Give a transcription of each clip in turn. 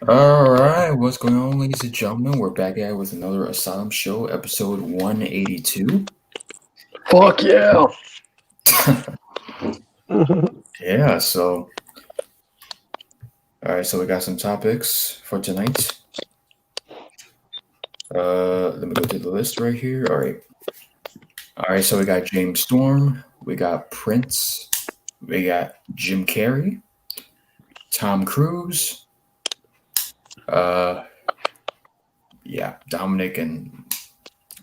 Alright, what's going on, ladies and gentlemen? We're back at it with another Asylum show, episode 182. Fuck yeah! Yeah, so alright, so we got some topics for tonight. Let me go to the list right here. Alright, so we got James Storm, we got Prince, we got Jim Carrey, Tom Cruise, yeah, Dominik and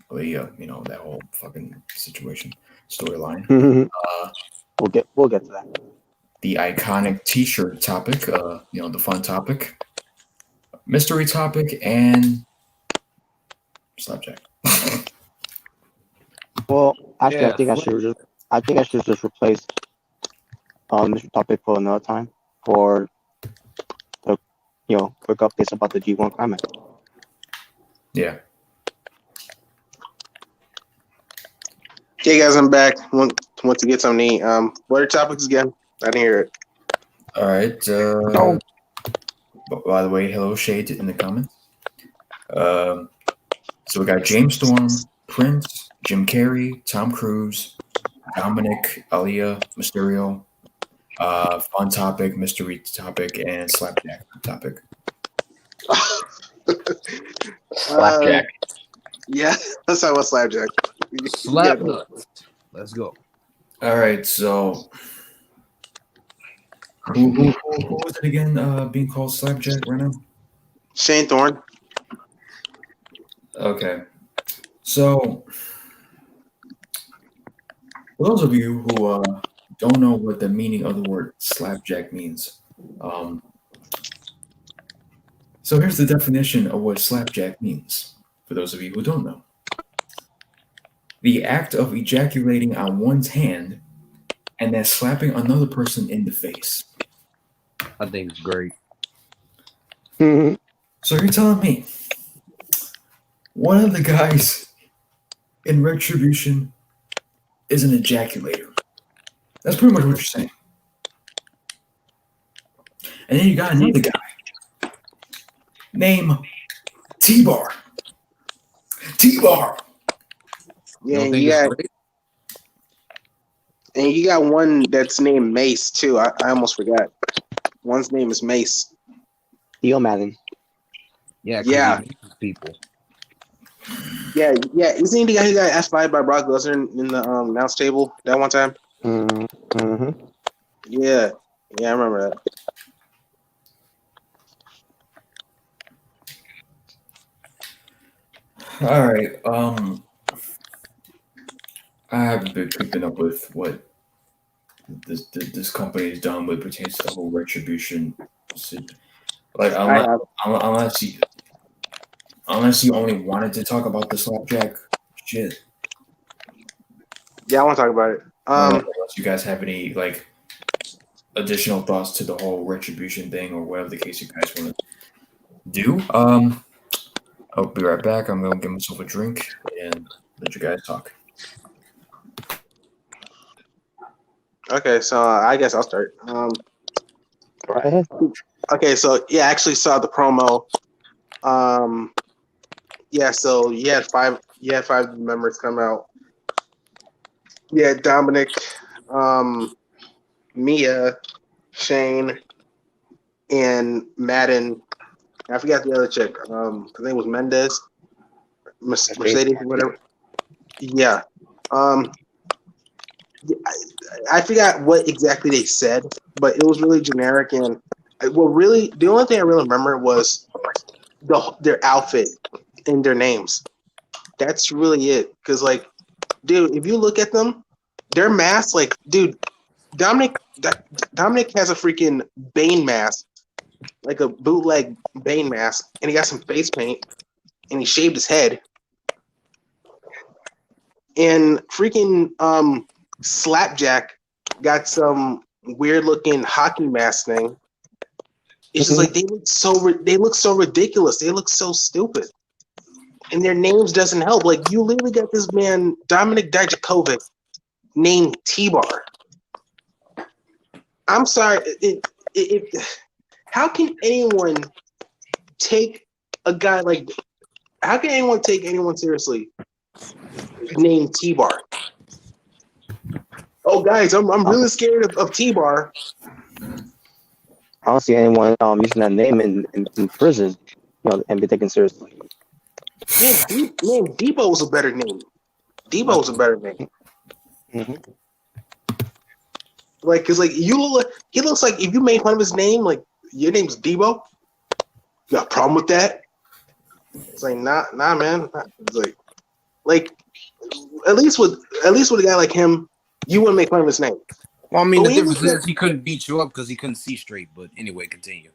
Aaliyah, that whole fucking situation, storyline. we'll get to that. The iconic T-shirt topic, the fun topic, mystery topic, and Slapjack. Well, actually, Yeah. I think I should just replace this topic for another time for the quick updates about the G1 climate. Yeah. Hey guys, I'm back. Want to get something to eat. What are topics again? I didn't hear it. All right. No. By the way, hello Shade in the comments. So we got James Storm, Prince, Jim Carrey, Tom Cruise, Dominik, Aaliyah, Mysterio, fun topic, mystery topic, and Slapjack topic. Slapjack. Yeah, let's talk about Slapjack. Slap nuts. Let's go. All right, so who was it again? Being called Slapjack right now? Shane Thorne. Okay, so for those of you who don't know what the meaning of the word slapjack means, so here's the definition of what slapjack means. For those of you who don't know, the act of ejaculating on one's hand and then slapping another person in the face. I think it's great. So you're telling me one of the guys in Retribution is an ejaculator? That's pretty much what you're saying. And then you got another guy named T-Bar. T-Bar. Yeah, don't and think you it's got great? and you got one that's named Mace too. I almost forgot. One's name is Mace. Theo Madden. Yeah. 'Cause Yeah. he uses people. Yeah. Isn't he the guy who got F5 by Brock Lesnar in the announce table that one time? Mm-hmm. Yeah, I remember that. All right. I haven't been keeping up with what this company has done with pertains to the whole Retribution. Like unless you only wanted to talk about the Slapjack shit. Yeah, I want to talk about it. Unless you guys have any like additional thoughts to the whole Retribution thing or whatever the case you guys want to do. I'll be right back. I'm gonna give myself a drink and let you guys talk. Okay, so I guess I'll start. Go ahead. Okay, so yeah, I actually saw the promo. Yeah, so you had five members come out. Yeah, Dominik, Mia, Shane, and Madden. I forgot the other chick. Her name was Mendez, Mercedes, whatever. Yeah. I forgot what exactly they said, but it was really generic. And the only thing I really remember was their outfit and their names. That's really it. Because, like, dude, if you look at them, their masks, like, dude, Dominik has a freaking Bane mask, like a bootleg Bane mask, and he got some face paint, and he shaved his head. And freaking Slapjack got some weird looking hockey mask thing. It's just like they look so ridiculous. They look so stupid, and their names doesn't help. Like, you literally got this man Dominik Dijakovic named T-Bar. I'm sorry. How can anyone take a guy like? How can anyone take anyone seriously named T-Bar? Oh, guys, I'm really scared of T-Bar. I don't see anyone using that name in prison, and be taken seriously. Man, Debo was a better name. Debo was a better name. Mm-hmm. Like, cause like he looks like if you made fun of his name, like your name's Debo. You got a problem with that? It's like nah, man. It's like at least with a guy like him, you wouldn't make fun of his name. Well, I mean, But the when you difference is he couldn't beat you up because he couldn't see straight. But anyway, continue.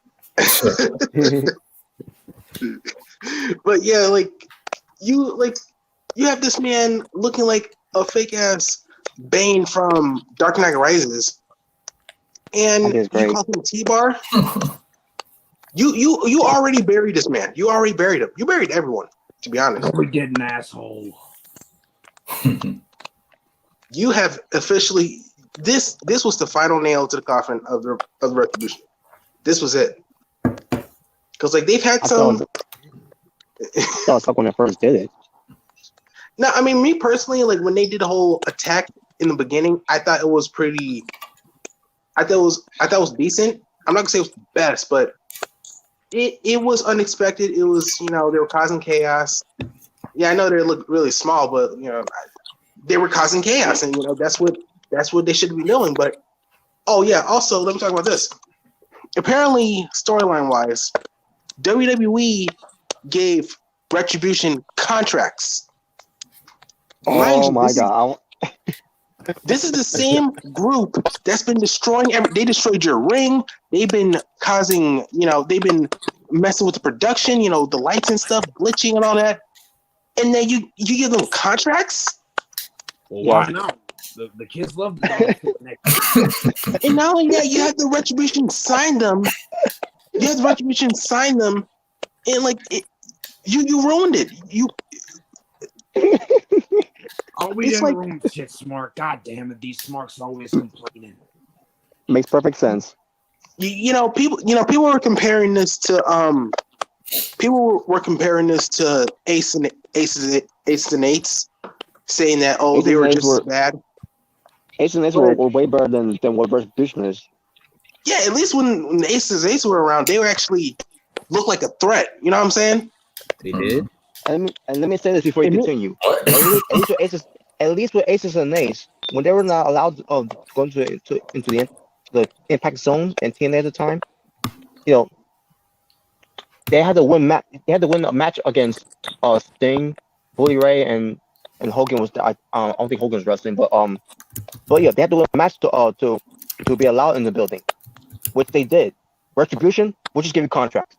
But yeah, like you have this man looking like a fake ass Bane from Dark Knight Rises, and you call him T-Bar. You already buried this man. You already buried him. You buried everyone. To be honest, We did an asshole. you have officially this was the final nail to the coffin of the Retribution. This was it. Because like they've had some. That was like when I first did it. No, I mean me personally, like when they did the whole attack in the beginning, I thought it was pretty. I thought it was decent. I'm not gonna say it was the best, but it was unexpected. It was they were causing chaos. Yeah, I know they look really small, but they were causing chaos, and that's what they should be doing. But oh yeah, also let me talk about this. Apparently, storyline wise, WWE gave Retribution contracts. Oh my god! This is the same group that's been destroying they destroyed your ring. They've been causing, they've been messing with the production, the lights and stuff, glitching and all that. And then you give them contracts? Well, why not? The kids love the And not only that, you have the Retribution sign them. You have the Retribution sign them, and you ruined it. Oh, we It's didn't like- ruin shit, Smart. God damn it, these Smarks always complaining. Makes perfect sense. People were comparing this to Aces and Eights, saying that Aces they and were Eights just were- as bad. Aces and Eights were way better than what Retribution is. Yeah, at least when the Aces and Eights were around, they were actually looked like a threat. You know what I'm saying? They did? And let me say this before you continue. At least with Aces and Eights, when they were not allowed to go into the impact zone and TNA at the time, they had to win a match against Sting, Bully Ray, and Hogan was. I don't think Hogan's wrestling, but yeah, they had to win a match to be allowed in the building, which they did. Retribution, we'll just give you contracts.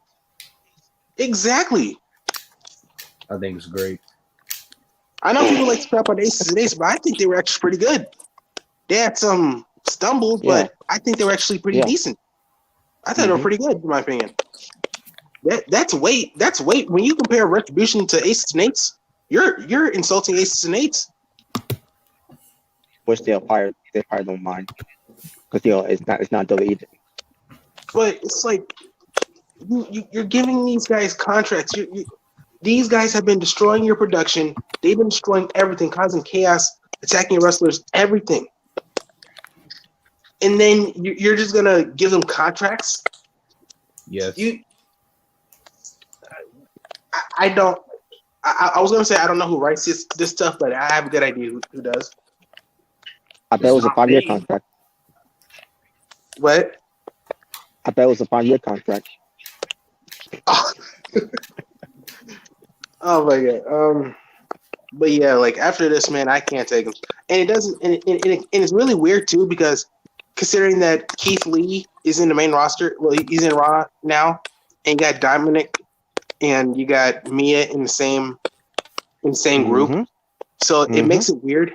Exactly. I think it's great. I know people like to crap on Aces and Eights, but I think they were actually pretty good. They had some stumbles, but I think they were actually pretty decent. I thought they were pretty good, in my opinion. That's weight. That's weight. When you compare Retribution to Aces and Eights, you're insulting Aces and Eights. Which they probably don't mind, because it's not WWE. But it's like you're giving these guys contracts. These guys have been destroying your production. They've been destroying everything, causing chaos, attacking your wrestlers, everything. And then you're just gonna give them contracts? Yes. I don't. I was gonna say I don't know who writes this stuff, but I have a good idea who does. I bet it was a 5-year contract. What? I bet it was a 5-year contract. Oh my god. But yeah, like after this, man, I can't take him. And it doesn't. And it's really weird too, because considering that Keith Lee is in the main roster, well, he's in Raw now, and you got Dominik and you got Mia in the same group, so it makes it weird.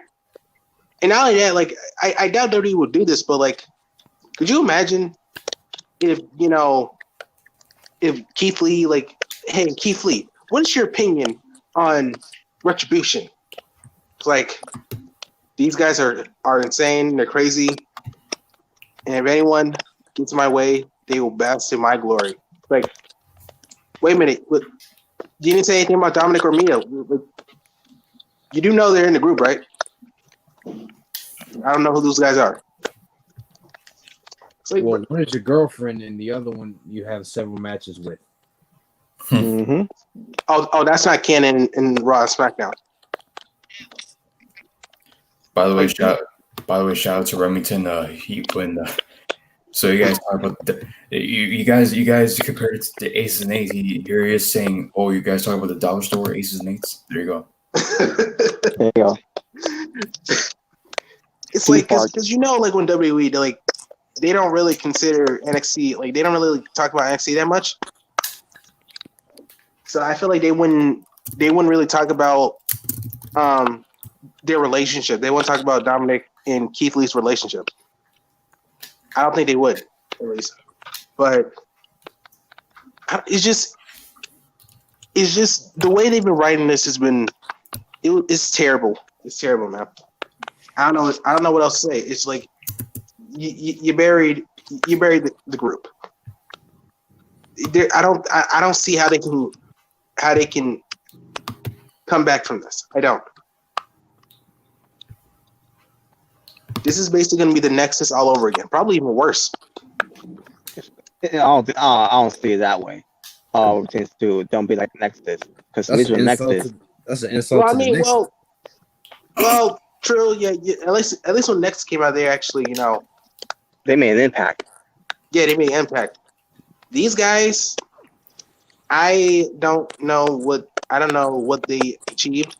And not only that, like I doubt WWE would do this, but like, could you imagine if Keith Lee, like, hey Keith Lee, what is your opinion on Retribution? It's like, these guys are insane, they're crazy, and if anyone gets my way, they will bounce to my glory. Like Wait a minute. You didn't say anything about Dominik or Mia. You do know they're in the group, right? I don't know who those guys are. It's like, Well, one is your girlfriend, and the other one you have several matches with. Mm-hmm. oh, that's not canon in Raw and SmackDown. By the way, shout out to Remington. He put so you guys talk about you guys compared it to Aces and Eights. Here he is saying, "Oh, you guys talk about the dollar store Aces and Eights." There you go. There you go. It's like because like when WWE they don't really consider NXT, like they don't really talk about NXT that much. So I feel like they wouldn't really talk about their relationship. They won't talk about Dominik and Keith Lee's relationship. I don't think they would, at least. But it's just the way they've been writing this has been it's terrible. It's terrible, man. I don't know what else to say. It's like you buried the group. I don't see how they can come back from this. I don't. This is basically going to be the Nexus all over again. Probably even worse. I don't see it that way. Don't be like Nexus, because at least with Nexus, that's an insult. Well, I mean, well, true. Yeah. At least when Nexus came out, they actually, they made an impact. Yeah, they made an impact. These guys, I don't know what they achieved.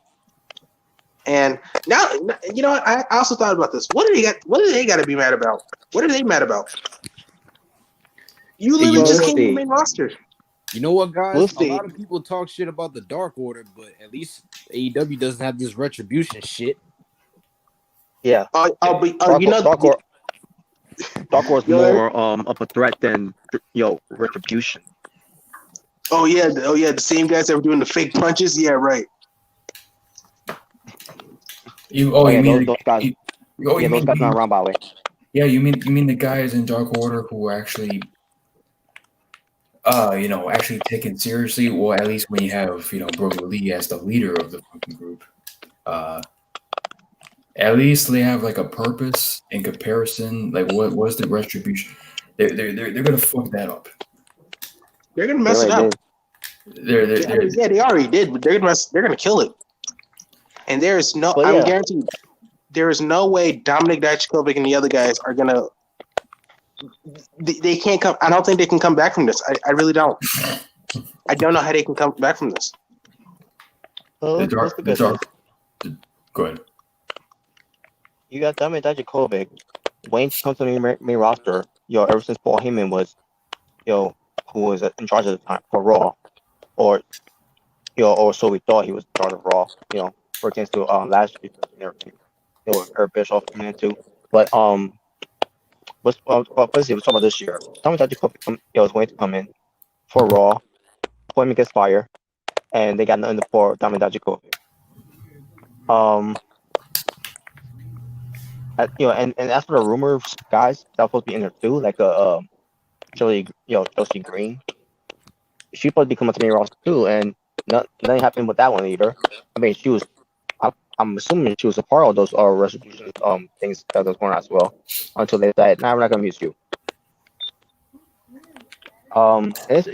And now, you know what? I also thought about this. What do they got to be mad about? What are they mad about? You literally just came to the main roster. You know what, guys? We'll a lot of people talk shit about the Dark Order, but at least AEW doesn't have this Retribution shit. Yeah. Dark Order's more of a threat than Retribution. Oh yeah, the same guys that were doing the fake punches. Yeah, right. Those guys not around, by the way. Yeah, you mean the guys in Dark Order who were actually actually taken seriously. Well, at least when you have Brody Lee as the leader of the fucking group, at least they have like a purpose in comparison. Like what's the Retribution? They're gonna fuck that up. They're gonna mess it up. They already did, but they're gonna kill it. And there is I'm guaranteed there is no way Dominik Dijakovic and the other guys are gonna. They can't come. I don't think they can come back from this. I really don't. I don't know how they can come back from this. The dark. Go ahead. You got Dominik Dijakovic. Wayne comes to the main roster. Ever since Paul Heyman was, who was in charge at the time for Raw, or so we thought he was in charge of Raw. Pertains to last year and everything. Eric Bischoff coming in too. But let's talk about this year. Dominik Dijakovic was going to come in for Raw. Paul Heyman gets fired, and they got nothing for Dominik Dijakovic. And as for the rumors, guys, that was supposed to be in there too, like Josie Green. She's supposed to be coming to the main roster too, and nothing happened with that one either. I mean, she was. I'm assuming she was a part of those retribution things that was going on as well, until they said, "Nah, we're not gonna use you." There's a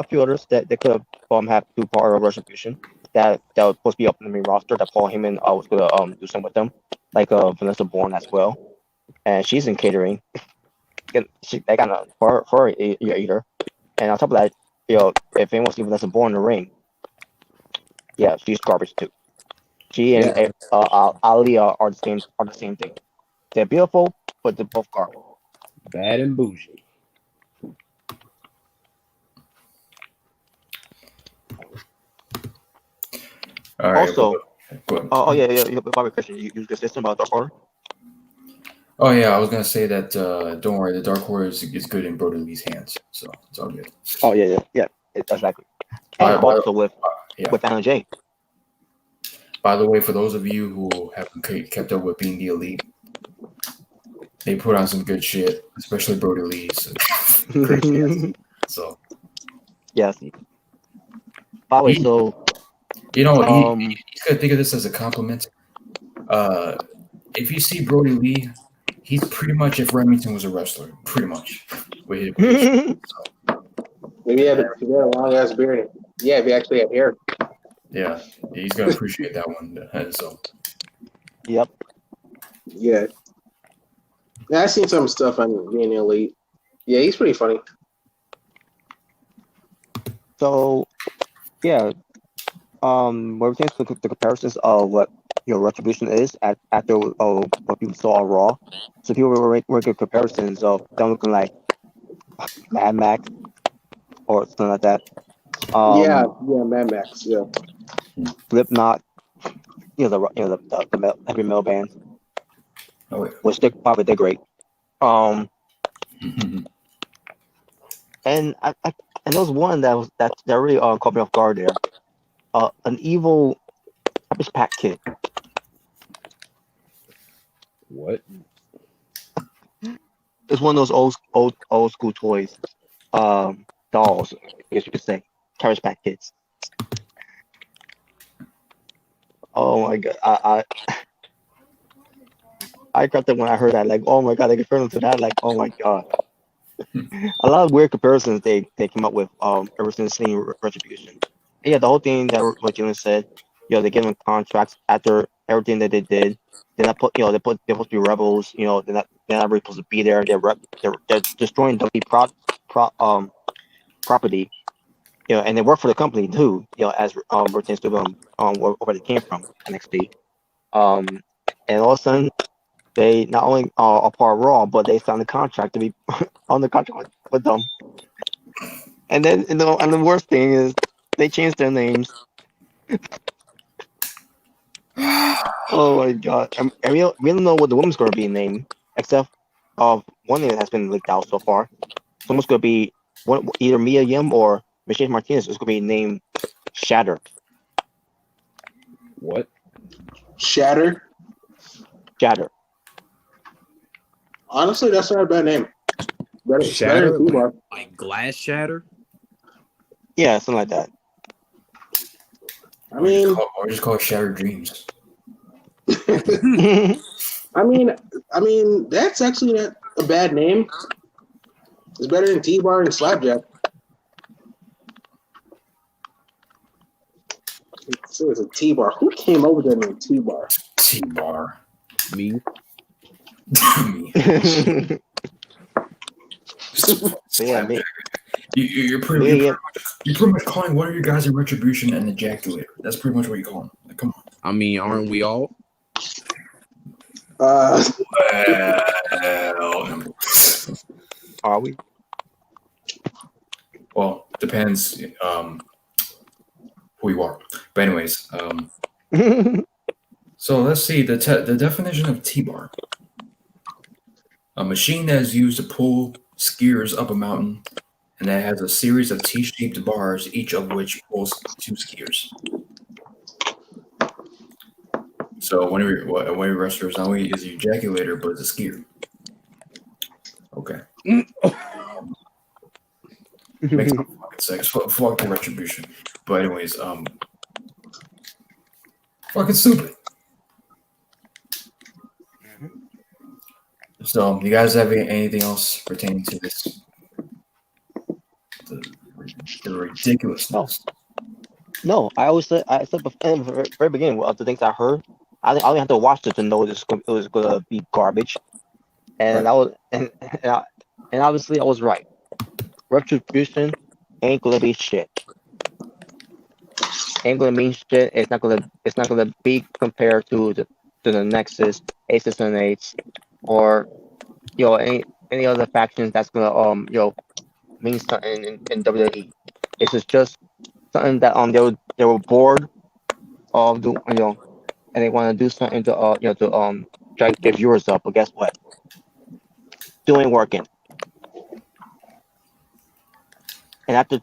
few others that they could have two part of retribution that was supposed to be up in the main roster that Paul Heyman was gonna do something with them, like Vanessa Bourne as well, and she's in catering. They got a for either, and on top of that, if anyone wants to Vanessa Bourne in the ring, yeah, she's garbage too. She and Aaliyah are the same thing. They're beautiful, but they're both garbage. Bad and bougie. All right. Also, go ahead. Bobby Christian, you just listened about Dark Order? Oh yeah, I was gonna say that. Don't worry, the Dark Order is good in Brody Lee's hands, so it's all good. Oh yeah, exactly. And also with Anna Jay. By the way, for those of you who haven't kept up with Being the Elite, they put on some good shit, especially Brody Lee's. So Yes. By the way, He, so he's gonna think of this as a compliment. If you see Brody Lee, he's pretty much if Remington was a wrestler, pretty much. With his, Maybe he had a long ass beard. Yeah, if he actually had hair. yeah, he's gonna appreciate that one. So yep. Yeah. Yeah, I seen some stuff on being elite. Yeah, he's pretty funny. So yeah, when we came to the comparisons of what Retribution is after what people saw on Raw, so people were making comparisons of them looking like Mad Max or something like that. Yeah, Mad Max. Yeah. Slipknot, the heavy metal band, oh wait. which probably they're great. And and there was one that really caught me off guard there. An evil Cabbage Patch Kid. What? It's one of those old school toys, dolls, I guess you could say, Cabbage Patch Kids. Oh my god, I got that when I heard that, like, oh my god, they compared them to that, like, oh my god. A lot of weird comparisons they came up with ever since seeing Retribution. And yeah, the whole thing that what Jalen said, they give them contracts after everything that they did. They're not they're supposed to be rebels. They're not really supposed to be there. They're destroying property. And they work for the company too. As pertains to them where they came from, NXT. And all of a sudden, they not only are part of Raw, but they signed a contract to be on the contract with them. And then, and the worst thing is, they changed their names. Oh my god! And we don't know what the woman's going to be named, except one name that has been leaked out so far. Someone's going to be either Mia Yim or Michelle Martinez is going to be named Shatter. What? Shatter. Shatter. Honestly, that's not a bad name. Better Shatter? than T-Bar. Like glass shatter? Yeah, something like that. I mean, or just call it Shattered Dreams. I mean, that's actually not a bad name. It's better than T-Bar and Slapjack. So it's a T-Bar. Who came up with that name, T-Bar? T-Bar. Me? Yeah, me. You're pretty much calling one of your guys a Retribution and ejaculator. That's pretty much what you call him. Like, come on. I mean, aren't we all? Well, Are we? well, depends who you are. But anyways, so let's see the definition of T-bar. A machine that is used to pull skiers up a mountain, and that has a series of T-shaped bars, each of which pulls 2 skiers. So one of your wrestlers not only is an ejaculator, but it's a skier. Okay. Makes no fucking sense. Fuck the Retribution. But anyways, fucking stupid. So, you guys have anything else pertaining to this? The ridiculousness. No, I said before, in the very beginning of the things I heard. I only have to watch it to know it was gonna be garbage, and Right. I was and obviously I was right. Retribution ain't gonna be shit. Ain't gonna mean shit. It's not gonna be compared to the Nexus, Aces and Eights, or any other factions that's gonna mean something in WWE. This is just something that they were bored of and they want to do something to try to get viewers up. But guess what? Still ain't working. And after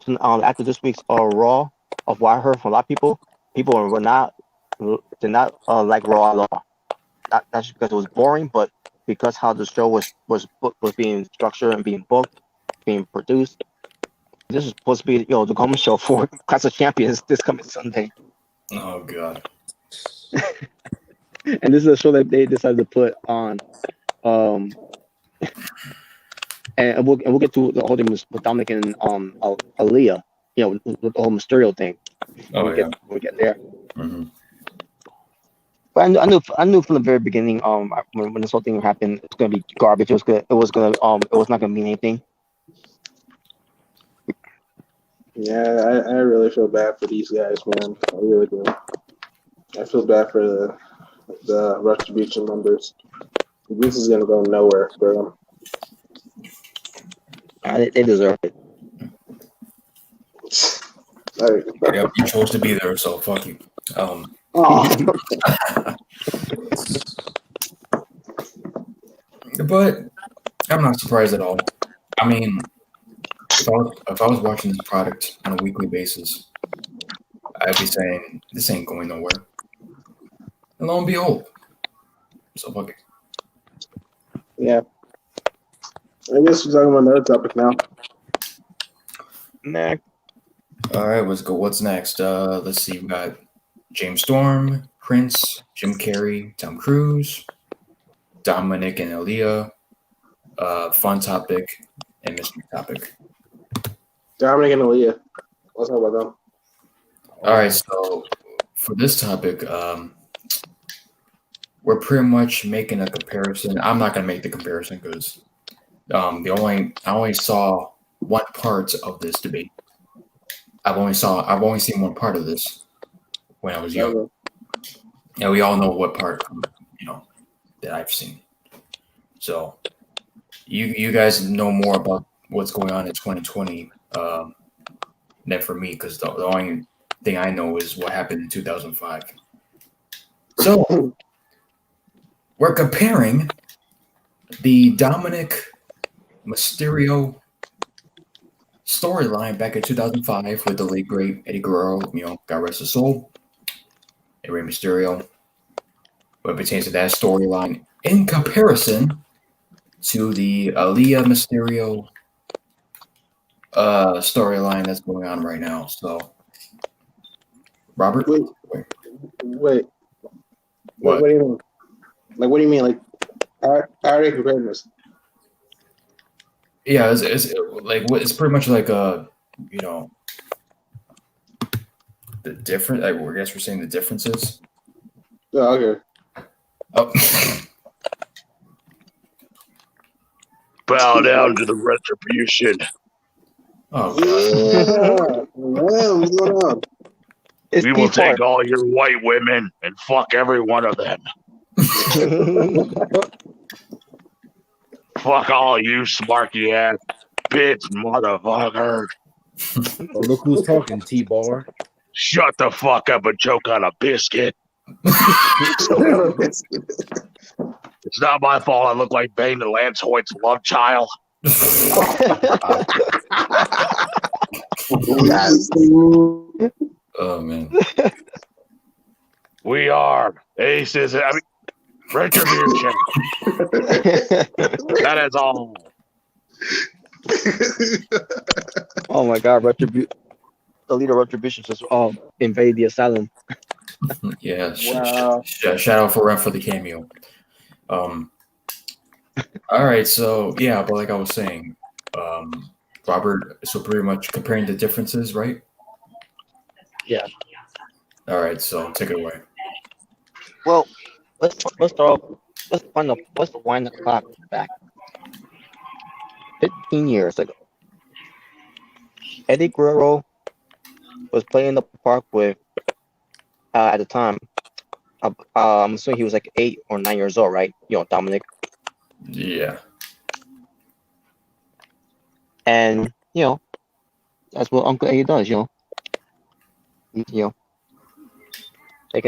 this week's Raw, of what I heard from a lot of people were did not like Raw at all. Not just because it was boring, but because how the show was being structured and being booked, being produced. This is supposed to be, the common show for Clash of Champions this coming Sunday. Oh god. And this is a show that they decided to put on. And we'll get to the whole thing with Dominik and Aaliyah, with the whole Mysterio thing. Oh yeah. When we get there. Mm-hmm. But I knew from the very beginning, when this whole thing happened, it's gonna be garbage. It was not gonna mean anything. Yeah, I really feel bad for these guys, man. I really do. I feel bad for the Retribution members. This is gonna go nowhere for them. They deserve it. Yep, you chose to be there, so fuck you. But I'm not surprised at all. I mean, if I was watching this product on a weekly basis, I'd be saying this ain't going nowhere. And lo and behold, so fuck it. Yeah. I guess we're talking about another topic now. Nah. All right, let's go. What's next? Let's see. We got James Storm, Prince, Jim Carrey, Tom Cruise, Dominik and Aaliyah, fun topic, and mystery topic. Dominik and Aaliyah. Let's talk about them. All right, so for this topic, we're pretty much making a comparison. I'm not gonna make the comparison because I only saw one part of this debate. I've only seen one part of this when I was young. And we all know what part, that I've seen. So you guys know more about what's going on in 2020 than for me, because the only thing I know is what happened in 2005. So we're comparing the Dominik Mysterio storyline back in 2005 with the late great Eddie Guerrero, God rest his soul, and Rey Mysterio. What pertains to that storyline in comparison to the Aaliyah Mysterio storyline that's going on right now. So, Robert, Wait. What? What do you mean? Like, what do you mean? Like, I already compared this. Yeah, it's pretty much like the different. I guess we're saying the differences. Oh, okay. Oh. Bow down to the retribution. Oh Yeah. What's going on? It's We will P4. take all your white women and fuck every one of them. Fuck all you smarky ass bitch motherfucker. Oh, look who's talking, T-Bar. Shut the fuck up and choke on a biscuit. It's not my fault I look like Bane and Lance Hoyt's love child. Yes. Oh man. We are aces. Retribution. That is all. Oh my God, the leader of Retribution just invade the asylum. Yeah. Wow. Shout out for Rent for the cameo. All right. So yeah, but like I was saying, Robert. So pretty much comparing the differences, right? Yeah. All right. So take it away. Well, let's start off. Let's wind the clock back. 15 years ago, Eddie Guerrero was playing in the park with, at the time, I'm assuming he was like 8 or 9 years old, right? Dominik. Yeah. And that's what Uncle Eddie does. Taking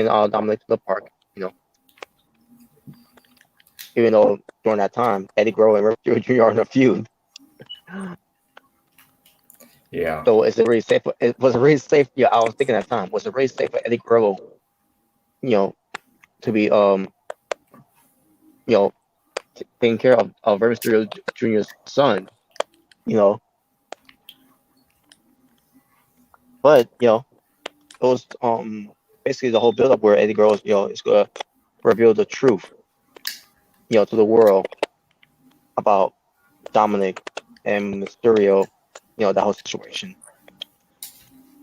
Dominik to the park. Even though during that time, Eddie Guerrero and Retribution Jr. are in a feud. Yeah. So is it really safe? Was it really safe? Yeah, I was thinking at the time. Was it really safe for Eddie Guerrero, to be taking care of Rey Mysterio Jr.'s son, But it was basically the whole build-up where Eddie Guerrero is gonna reveal the truth to the world about Dominik and Mysterio, that whole situation,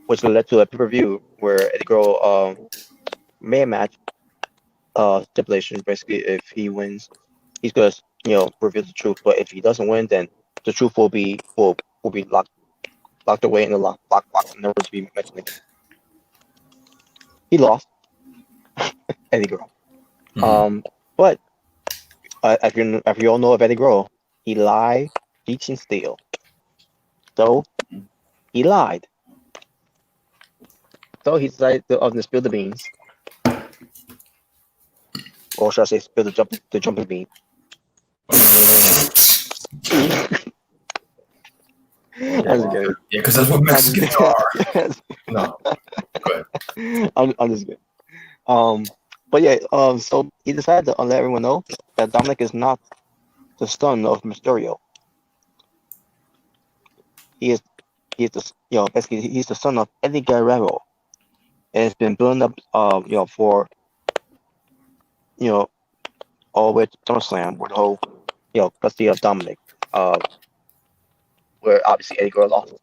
which led to a pay-per-view where Eddie Guerrero made a match stipulation. Basically, if he wins, he's gonna reveal the truth. But if he doesn't win, then the truth will be locked away in the lock box, never to be mentioned again. He lost, Eddie Guerrero. But if you all know of Eddie Guerrero, he lied, cheats, and steal. So he lied. So he decided to spill the beans, or should I say, spill the jumping bean. Yeah, because that's what Mexicans are. No, go ahead. I'm just kidding. But yeah, so he decided to let everyone know that Dominik is not the son of Mysterio. He is the basically he's the son of Eddie Guerrero, and it's been building up for all the way to SummerSlam with the whole custody of Dominik, where obviously Eddie Guerrero lost.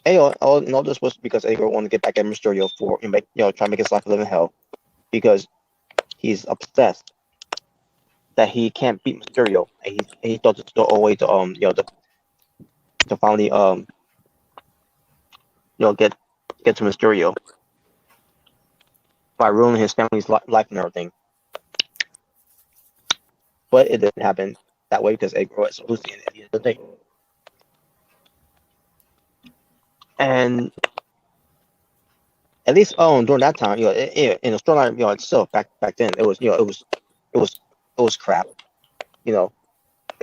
And all this was because Eddie Guerrero wanted to get back at Mysterio for try to make his life a living hell, because he's obsessed that he can't beat Mysterio, and he thought it's the only way to to finally get to Mysterio by ruining his family's life and everything. But it didn't happen that way because Eddie Guerrero is Lucy at the end of the day. And at least during that time, in the storyline, itself back then, it was crap,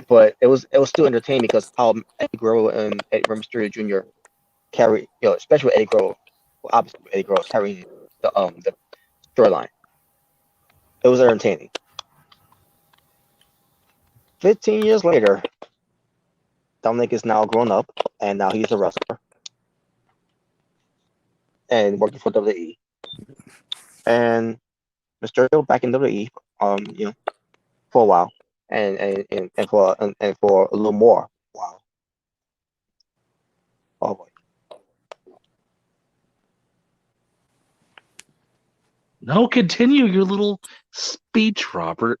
but it was still entertaining because how Eddie Guerrero and Eddie Mysterio Jr. carry, especially Eddie Guerrero, obviously Eddie Guerrero carrying the storyline. It was entertaining. 15 years later, Dominik is now grown up, and now he's a wrestler and working for WWE. And Mysterio back in WWE, for a while, and for a little more. Wow. Oh boy. No, continue your little speech, Robert.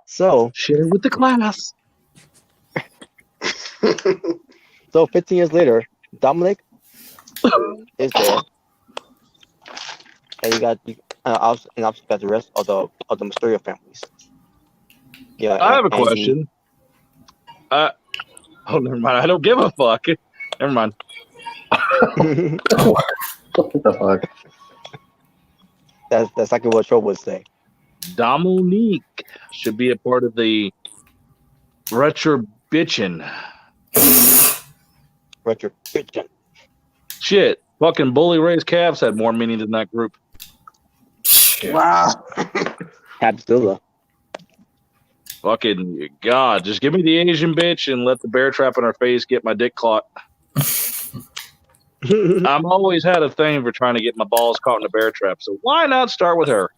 So Share with the class. So 15 years later, Dominik is there, and you got obviously got the rest of the Mysterio families. Yeah, I have a question. Oh, never mind. I don't give a fuck. Never mind. What the fuck? That's exactly what Troll would say. Dominik should be a part of the Retribution. Retribution. Shit. Fucking Bully Ray's calves had more meaning than that group. Wow. Abdullah. Fucking God. Just give me the Asian bitch and let the bear trap in her face get my dick caught. I've always had a thing for trying to get my balls caught in a bear trap, so why not start with her?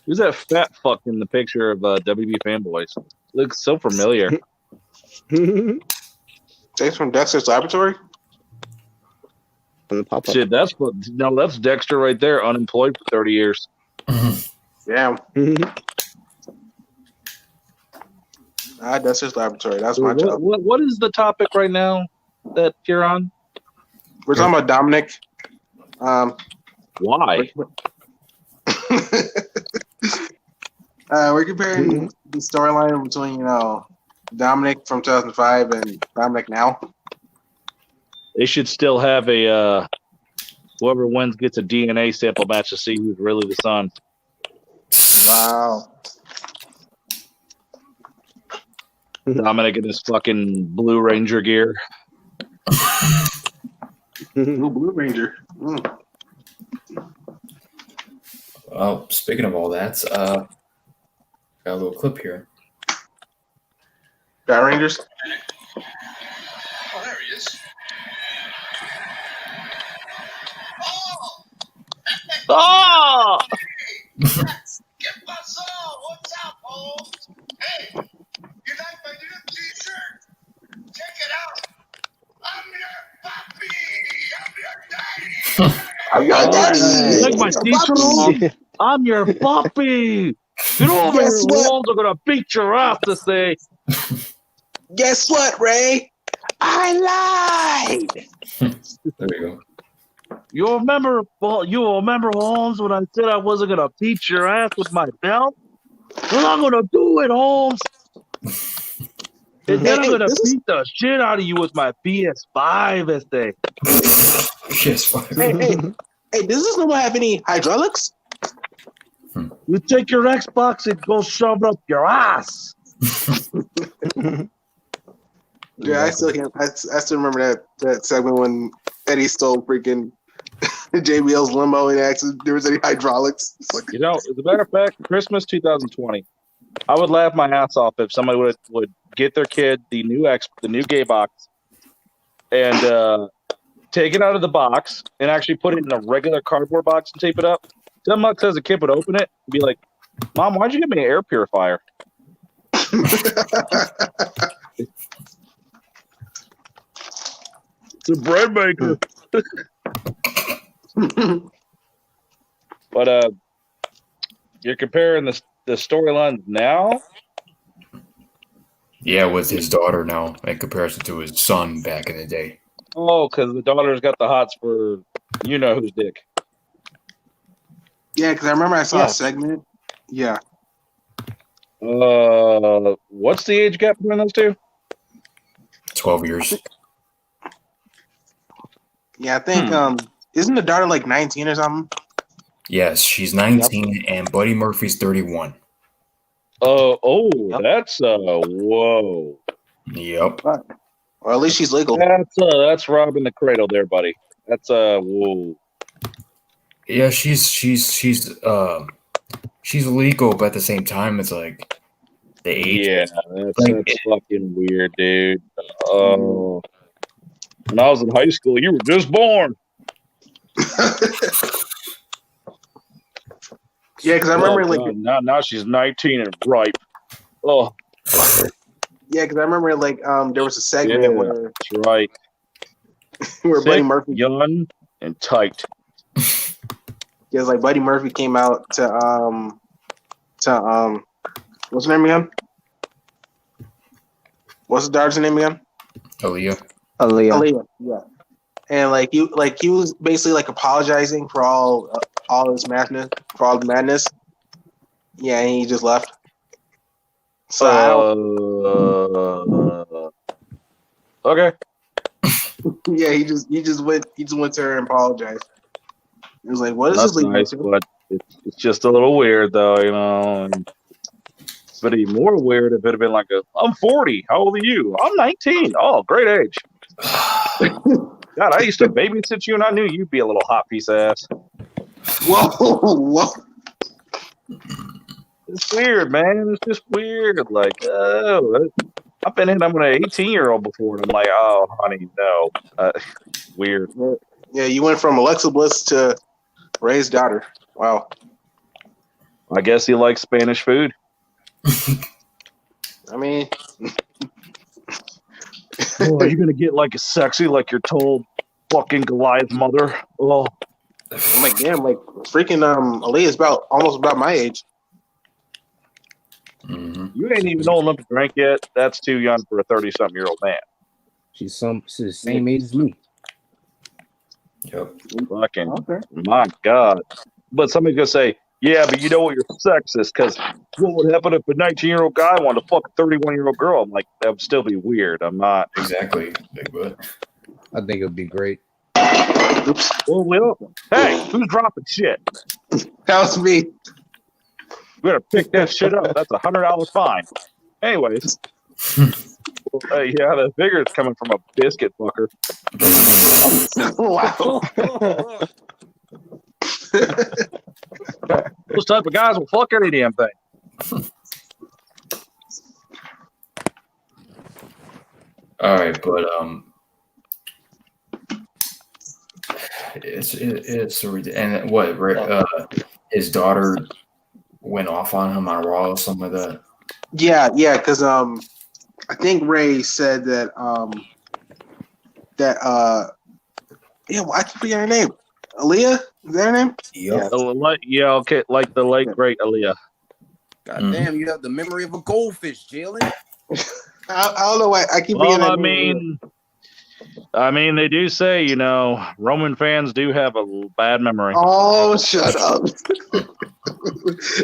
Who's that fat fuck in the picture of WB Fanboys? Looks so familiar. James from Dexter's Laboratory? Shit, that's Dexter right there, unemployed for 30 years. Yeah. Dexter's Laboratory. That's my job. What is the topic right now that you're on? We're talking about Dominik. Why? We're comparing the storyline between Dominik from 2005 and Dominik now. They should still have a whoever wins gets a DNA sample match to see who's really the son. Wow. Dominik in his fucking Blue Ranger gear. Blue Ranger. Mm. Well, speaking of all that, Got a little clip here. Power Rangers. Oh, there he is. Oh! Get my soul. What's up, Holmes? Hey, you like my new t-shirt? Check it out. I'm your puppy. I'm your daddy. I'm your daddy. You like my Your t-shirt puppy. on? I'm your puppy. Get over Guess here, what? Walls. I'm gonna beat your ass this day. Guess what, Ray? I lied. There we go. You remember, Holmes, when I said I wasn't gonna beat your ass with my belt? Well, I'm gonna do it, Holmes. And then I'm gonna beat the shit out of you with my PS5 this day. Yes, fine. Hey, does this number have any hydraulics? You take your Xbox and go shove it up your ass. Yeah, I still can't. I still remember that segment when Eddie stole freaking JBL's limo and asked if there was any hydraulics. It's like, You know, as a matter of fact, Christmas 2020, I would laugh my ass off if somebody would get their kid the new gay box and take it out of the box and actually put it in a regular cardboard box and tape it up. $10 as a kid would open it and be like, "Mom, why'd you give me an air purifier?" It's a bread maker. But you're comparing the storylines now. Yeah, with his daughter now in comparison to his son back in the day. Oh, because the daughter's got the hots for you know whose dick. yeah, because I remember I saw Yeah. a segment. Yeah, What's the age gap between those two? 12 years. yeah, I think isn't the daughter like 19 or something? Yes, she's 19 and Buddy Murphy's 31. Yep. That's whoa. Yep. Or at least she's legal. That's robbing the cradle there, buddy. That's whoa. Yeah, she's legal, but at the same time, it's like the age. Yeah, that's fucking weird, dude. When I was in high school, you were just born. Yeah, because I remember Oh, like God, now she's 19 and ripe. Oh, yeah, because I remember like there was a segment yeah, where that's right. Buddy Thick, Murphy, young, and tight. because like Buddy Murphy came out to what's her name again? What's the daughter's name again? Aaliyah. Aaliyah. Yeah. And like he was basically like apologizing for all his madness, for all the madness. Yeah, and he just left. So I don't, Okay. yeah, he just went to her and apologized. He was like, "What is That's this leading nice, to?" but it's just a little weird, though, you know. And but even more weird if it had been like I'm 40. How old are you? I'm 19. Oh, great age. God, I used to babysit you, and I knew you'd be a little hot piece of ass. Whoa. It's weird, man. It's just weird. Like, I've been in with an 18-year-old before, and I'm like, oh, honey, no. Weird. Yeah, you went from Alexa Bliss to Ray's daughter. Wow. I guess he likes Spanish food. I mean, Oh, are you gonna get like sexy like your told fucking Goliath mother? Oh, I'm like, damn, like freaking Aaliyah's almost about my age. Mm-hmm. you ain't even old enough to drink yet. That's too young for a 30-something-year-old man. She's the same age as me. Yep. Fucking Okay. my God. But somebody's gonna say, yeah, but you know what? You're sexist because what would happen if a 19-year-old guy wanted to fuck a 31-year-old girl? I'm like, that would still be weird. I'm not. Exactly. Big butt. I think it would be great. Oops, Well, hey, who's dropping shit? that was me. We gotta pick that shit up. That's $100 fine. Anyways, yeah, the figure's coming from a biscuit fucker. Wow. Those type of guys will fuck any damn thing. All right, but it's and what his daughter went off on him on Raw or something like that. Yeah, because I think Ray said that yeah, well, I keep forgetting her name. Aaliyah, is that her name? Yep. Okay, like the late great Aaliyah. God damn, you have the memory of a goldfish, Jalen. I don't know why I keep forgetting. Well, her name. I mean, they do say, Roman fans do have a bad memory. Oh, shut up.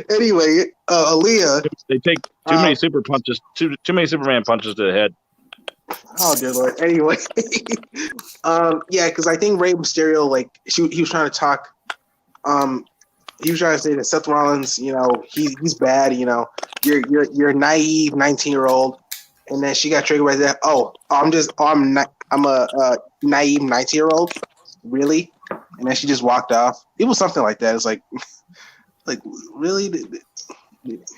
Anyway, Aaliyah. They take too many super punches, too many Superman punches to the head. Oh dear Lord. Anyway, yeah, because I think Rey Mysterio, like, he was trying to talk. He was trying to say that Seth Rollins, he's bad. You're a naive 19-year-old, and then she got triggered by that. I'm a naive 19-year-old, really, and then she just walked off. It was something like that. It's like really,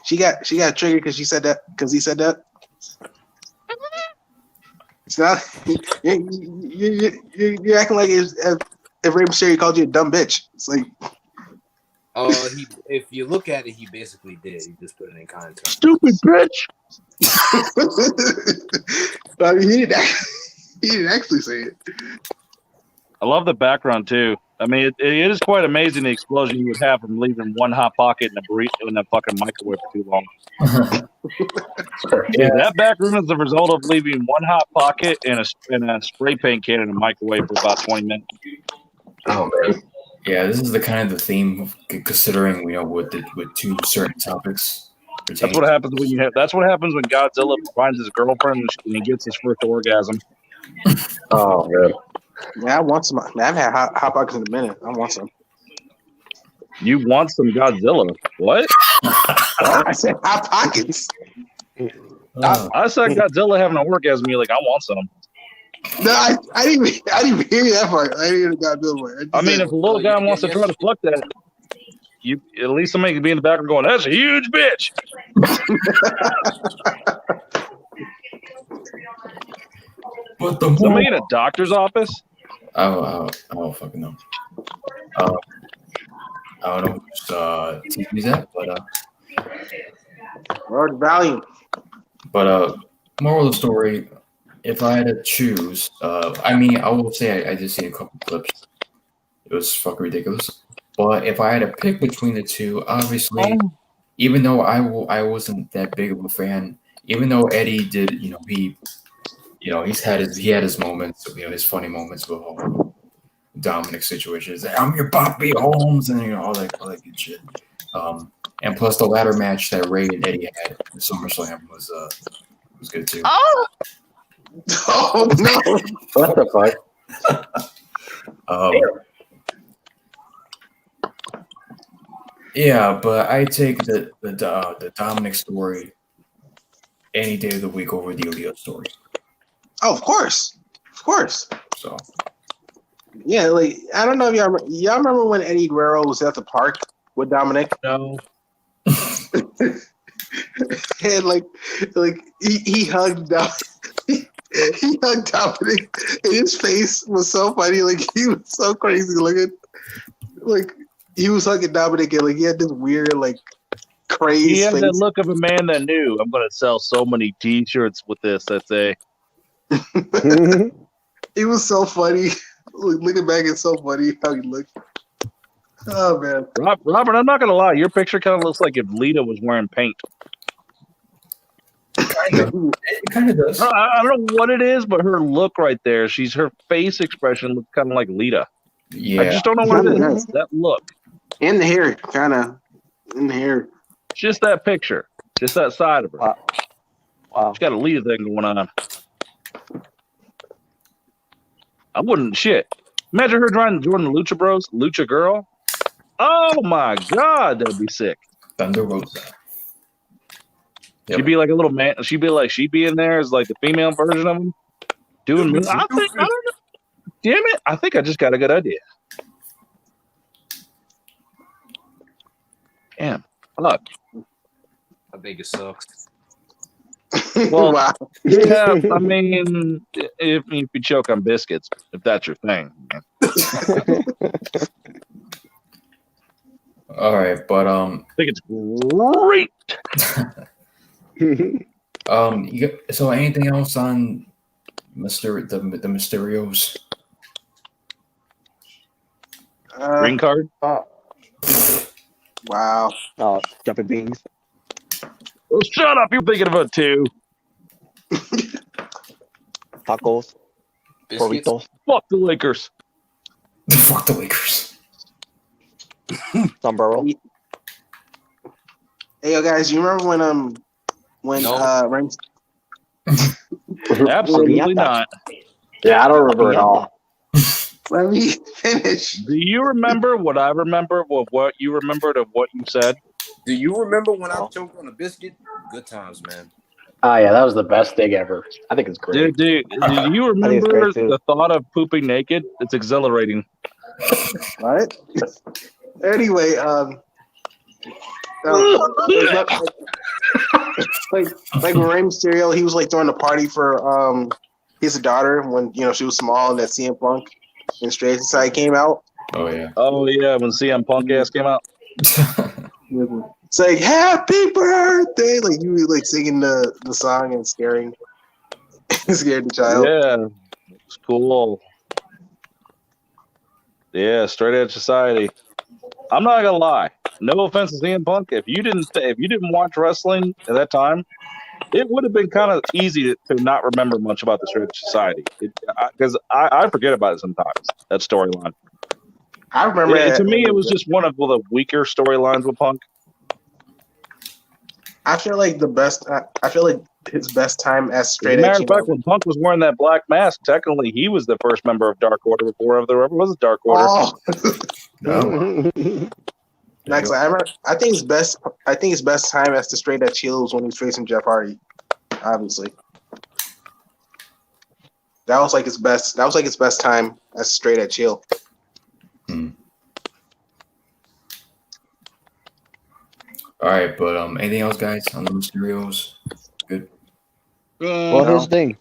she got triggered because he said that. It's not. You're acting like if Rey Mysterio called you a dumb bitch. It's like. If you look at it, he basically did. He just put it in context. Stupid bitch. I mean, he didn't actually say it. I love the background too. I mean, it is quite amazing the explosion you would have from leaving one hot pocket in a fucking microwave for too long. Yeah, that back room is the result of leaving one hot pocket in a spray paint can in a microwave for about 20 minutes. Oh man. Yeah, this is the kind of the theme of considering with two certain topics. That's what happens when That's what happens when Godzilla finds his girlfriend and he gets his first orgasm. Oh man. Yeah, I want some. Man, I've had hot pockets in a minute. I want some. You want some Godzilla? What? I said hot pockets. I said Godzilla having an orgasm. You're like, I want some. No, I didn't hear that part. I didn't hear the Godzilla part. I mean, if a little guy wants to try to fuck that, at least somebody can be in the background going, "That's a huge bitch." But somebody in a doctor's office. I don't fucking know. I don't know whose TV's at, but or volume. But moral of the story: if I had to choose, I will say I just seen a couple clips. It was fucking ridiculous. But if I had to pick between the two, obviously, even though I wasn't that big of a fan, even though Eddie did, he had his moments, his funny moments with all Dominik situations. I'm your Bobby Holmes, and all that good shit. And plus the ladder match that Ray and Eddie had at SummerSlam was good too. Oh no! What the fuck? Yeah, but I take the Dominik story any day of the week over the Aaliyah story. Oh, of course. So yeah, like I don't know if y'all remember when Eddie Guerrero was at the park with Dominik? No. And like he hugged Dominik. He hugged Dominik, and his face was so funny. Like he was so crazy looking. Like he was hugging Dominik, and like he had this weird crazy. He had face. the look of a man that knew I'm going to sell so many T-shirts with this. That say. It was so funny. Looking back, it's so funny how he looked. Oh man, Robert, I'm not going to lie. Your picture kind of looks like if Lita was wearing paint. it kind of does. I don't know what it is, but her look right there, her face expression looks kind of like Lita. Yeah, I just don't know what it is. That look. and the hair, kind of in the hair. Just that picture. Just that side of her. Wow. She's got a Lita thing going on. I wouldn't shit. Imagine her trying to join the Lucha Bros, Lucha Girl. Oh my God, that'd be sick. Thunder Rosa. Yep. She'd be like a little man. She'd be in there as like the female version of him. Doing moves. I don't know. Damn it. I think I just got a good idea. Damn. Fuck. I think it sucks. Well, Wow. yeah, I mean, if you choke on biscuits, if that's your thing. All right, but I think it's great. so anything else on the Mysterios? Green card. Wow. Jumping beans. Well, shut up. You're thinking about two. Tacos. Biscuits. Burritos. Fuck the Lakers. Fuck the Lakers. Sombrero. Hey, yo, guys, you remember when No. Rams? Absolutely not. Yeah, I don't remember at all. Let me finish. Do you remember what I remember of what you remembered of what you said? Do you remember when I choked on a biscuit? Good times, man. Oh yeah, that was the best thing ever. I think it's great. Do you think it's remember great, too. the thought of pooping naked? It's exhilarating. What? Anyway, like when Rey Mysterio, he was like throwing a party for his daughter when she was small, and that CM Punk and Straight Society came out. Oh yeah. Oh yeah, when CM Punk ass came out. It's like happy birthday, like you were like singing the song and scared the child. Yeah, it's cool. Yeah, Straight Edge Society. I'm not gonna lie. No offense to CM Punk. If you didn't watch wrestling at that time, it would have been kind of easy to not remember much about the Straight Edge Society because I forget about it sometimes. That storyline. I remember. To me, it was just one of the weaker storylines with Punk. I feel like I feel like his best time as As Straight a Edge. matter of fact, when Punk was wearing that black mask, technically he was the first member of Dark Order before there ever was a Dark Order. Oh. No. Next, I think his best time as the Straight Edge heel was when he was facing Jeff Hardy. Obviously, that was like his best. That was like his best time as Straight Edge heel. All right, but anything else, guys, on the Mysterios? Good. Well, here's the thing.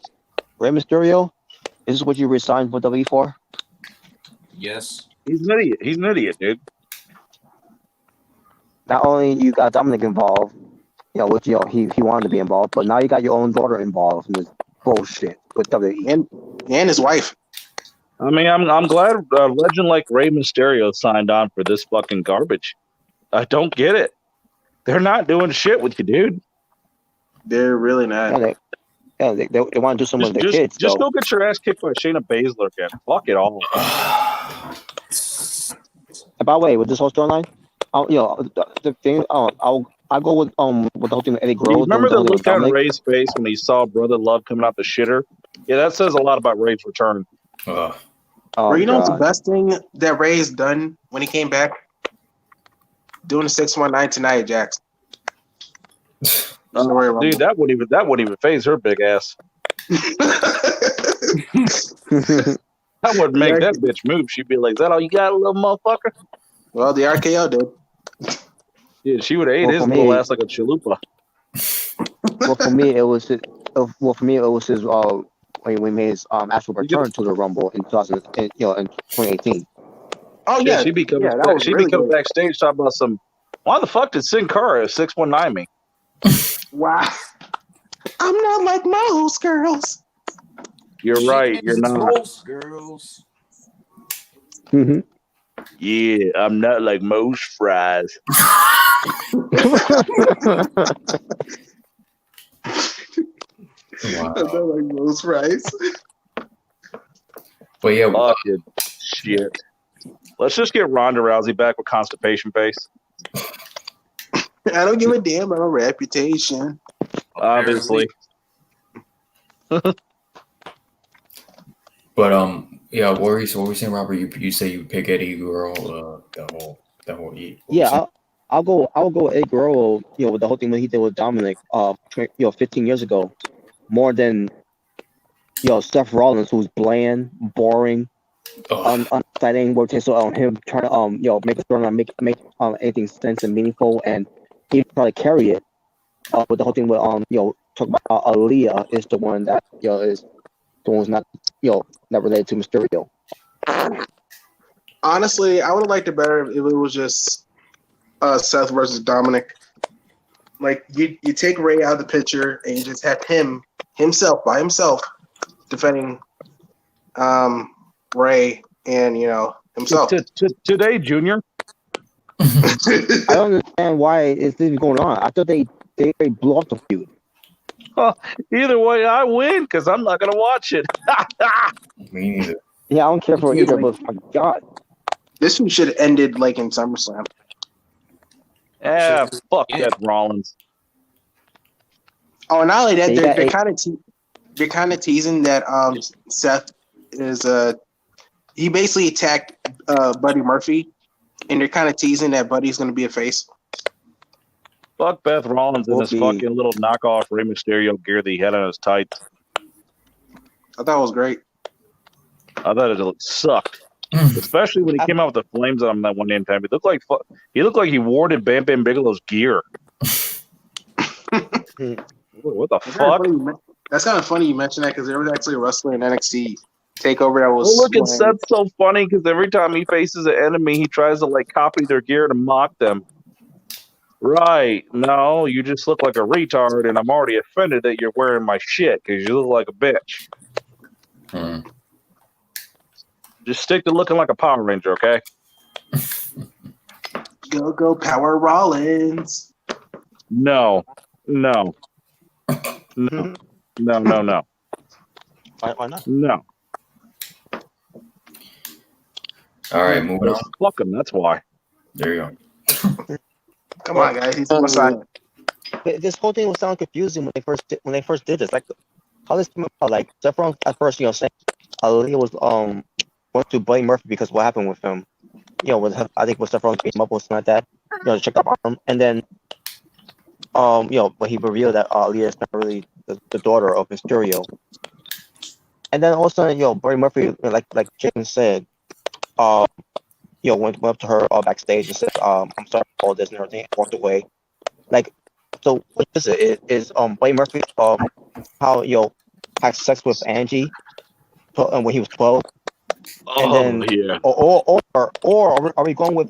Rey Mysterio, is this what you resigned for WWE for? Yes. He's an idiot. He's an idiot, dude. Not only you got Dominik involved, which he wanted to be involved, but now you got your own daughter involved in this bullshit with WWE. And his wife. I mean, I'm glad a legend like Rey Mysterio signed on for this fucking garbage. I don't get it. They're not doing shit with you, dude. They're really not. They want to do something with their kids. Just go get your ass kicked by Shayna Baszler again. Fuck it all. And by the way, with this whole storyline, the thing, I'll go with the whole thing with Eddie Guerrero. You remember the whole thing look with on Dominik? Ray's face when he saw Brother Love coming out the shitter? Yeah, that says a lot about Ray's return. Oh, Bro, you know what's the God. best thing that Ray has done when he came back? Doing the 619 tonight, Jax. Don't worry about Dude, that wouldn't even phase her big ass. That wouldn't make that bitch move. She'd be like, "Is that all you got, little motherfucker?" Well, the RKO did. Yeah, she would have ate Well, his for little me- ass like a chalupa. Well, for me, it was his when he made his actual return to the Rumble in 2018. Oh Yeah, yeah, she be coming, that was she really be coming good. backstage talking about some. Why the fuck did Sin Cara 619 me? Wow. I'm not like most girls. You're right. You're not. Most girls. Mm-hmm. Yeah, I'm not like most fries. Wow. I'm not like most rice. But yeah, Fucking shit. Let's just get Ronda Rousey back with constipation face. I don't give a damn about a reputation. Obviously. but yeah, what were you saying, Robert? You say you pick Eddie Guerrero, the whole Yeah, I'll go with Eddie Guerrero, with the whole thing that he did with Dominik, 15 years ago, more than, Seth Rollins, who's bland, boring, unexciting, where it takes him trying to, make a storyline, make anything sense and meaningful, and he probably carry it, with the whole thing with, talking about Aaliyah is the one that is the one who's not not related to Mysterio. Honestly, I would have liked it better if it was just Seth versus Dominik. Like you take Ray out of the picture and you just have himself by himself defending Ray and himself. Today, Junior. I don't understand why it's even going on. I thought they blew up the feud. Either way, I win because I'm not gonna watch it. Me neither. Yeah, I don't care for either, but my God. This one should have ended like in SummerSlam. Yeah, fuck Seth Rollins. Oh, not only that, Yeah, they're kind of teasing that Seth is he basically attacked Buddy Murphy, and they're kind of teasing that Buddy's going to be a face. Fuck Beth Rollins in his fucking little knockoff Rey Mysterio gear that he had on his tights. I thought it was great. I thought it sucked, especially when he came out with the flames on him that one day in time. He looked like he warded Bam Bam Bigelow's gear. What the fuck? That's kind of funny you mentioned that because there was actually a wrestler in NXT TakeOver that was. Look, at Seth's so funny because every time he faces an enemy, he tries to like copy their gear to mock them. Right? No, you just look like a retard, and I'm already offended that you're wearing my shit because you look like a bitch. Just stick to looking like a Power Ranger, okay? Go Power Rollins. No. Why not? No. All right, moving on. Fuck him, that's why. There you go. Come on, guys. He's on side. This whole thing was sound confusing when they first did this. Like, how this came about? Like, Seth Rollins at first, saying Aaliyah was went to blame Murphy because what happened with him. I think with Seth Rollins beat him up or something like that. To check up on him, and then but he revealed that Aaliyah is not really the daughter of Mysterio. And then all of a sudden, Buddy Murphy, like Jason said, went up to her backstage and said, "I'm sorry for all this and everything," and walked away. Like, so what is it? Is Buddy Murphy how had sex with Angie when he was 12? And then, yeah. Or are we going with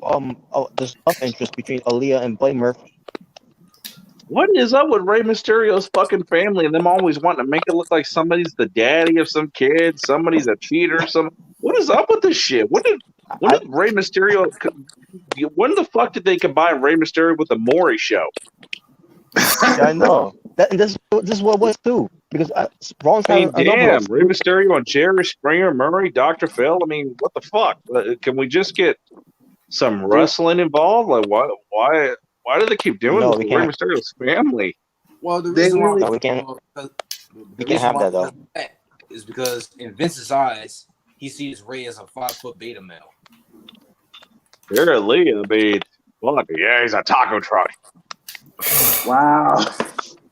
this love interest between Aaliyah and Buddy Murphy? What is up with Rey Mysterio's fucking family and them always wanting to make it look like somebody's the daddy of some kid, somebody's a cheater, what is up with this shit? When did Rey Mysterio? When the fuck did they combine Rey Mysterio with the Maury show? Yeah, I know. This is what it was too. Because Rollins Rey Mysterio and Jerry Springer, Murray, Dr. Phil. I mean, what the fuck? Can we just get some wrestling involved? Like, why do they keep doing this with Rey Mysterio's family? Well, the reason why we can't have that though is because in Vince's eyes, he sees Ray as a 5-foot beta male. Apparently, fuck yeah, he's a taco truck. Wow.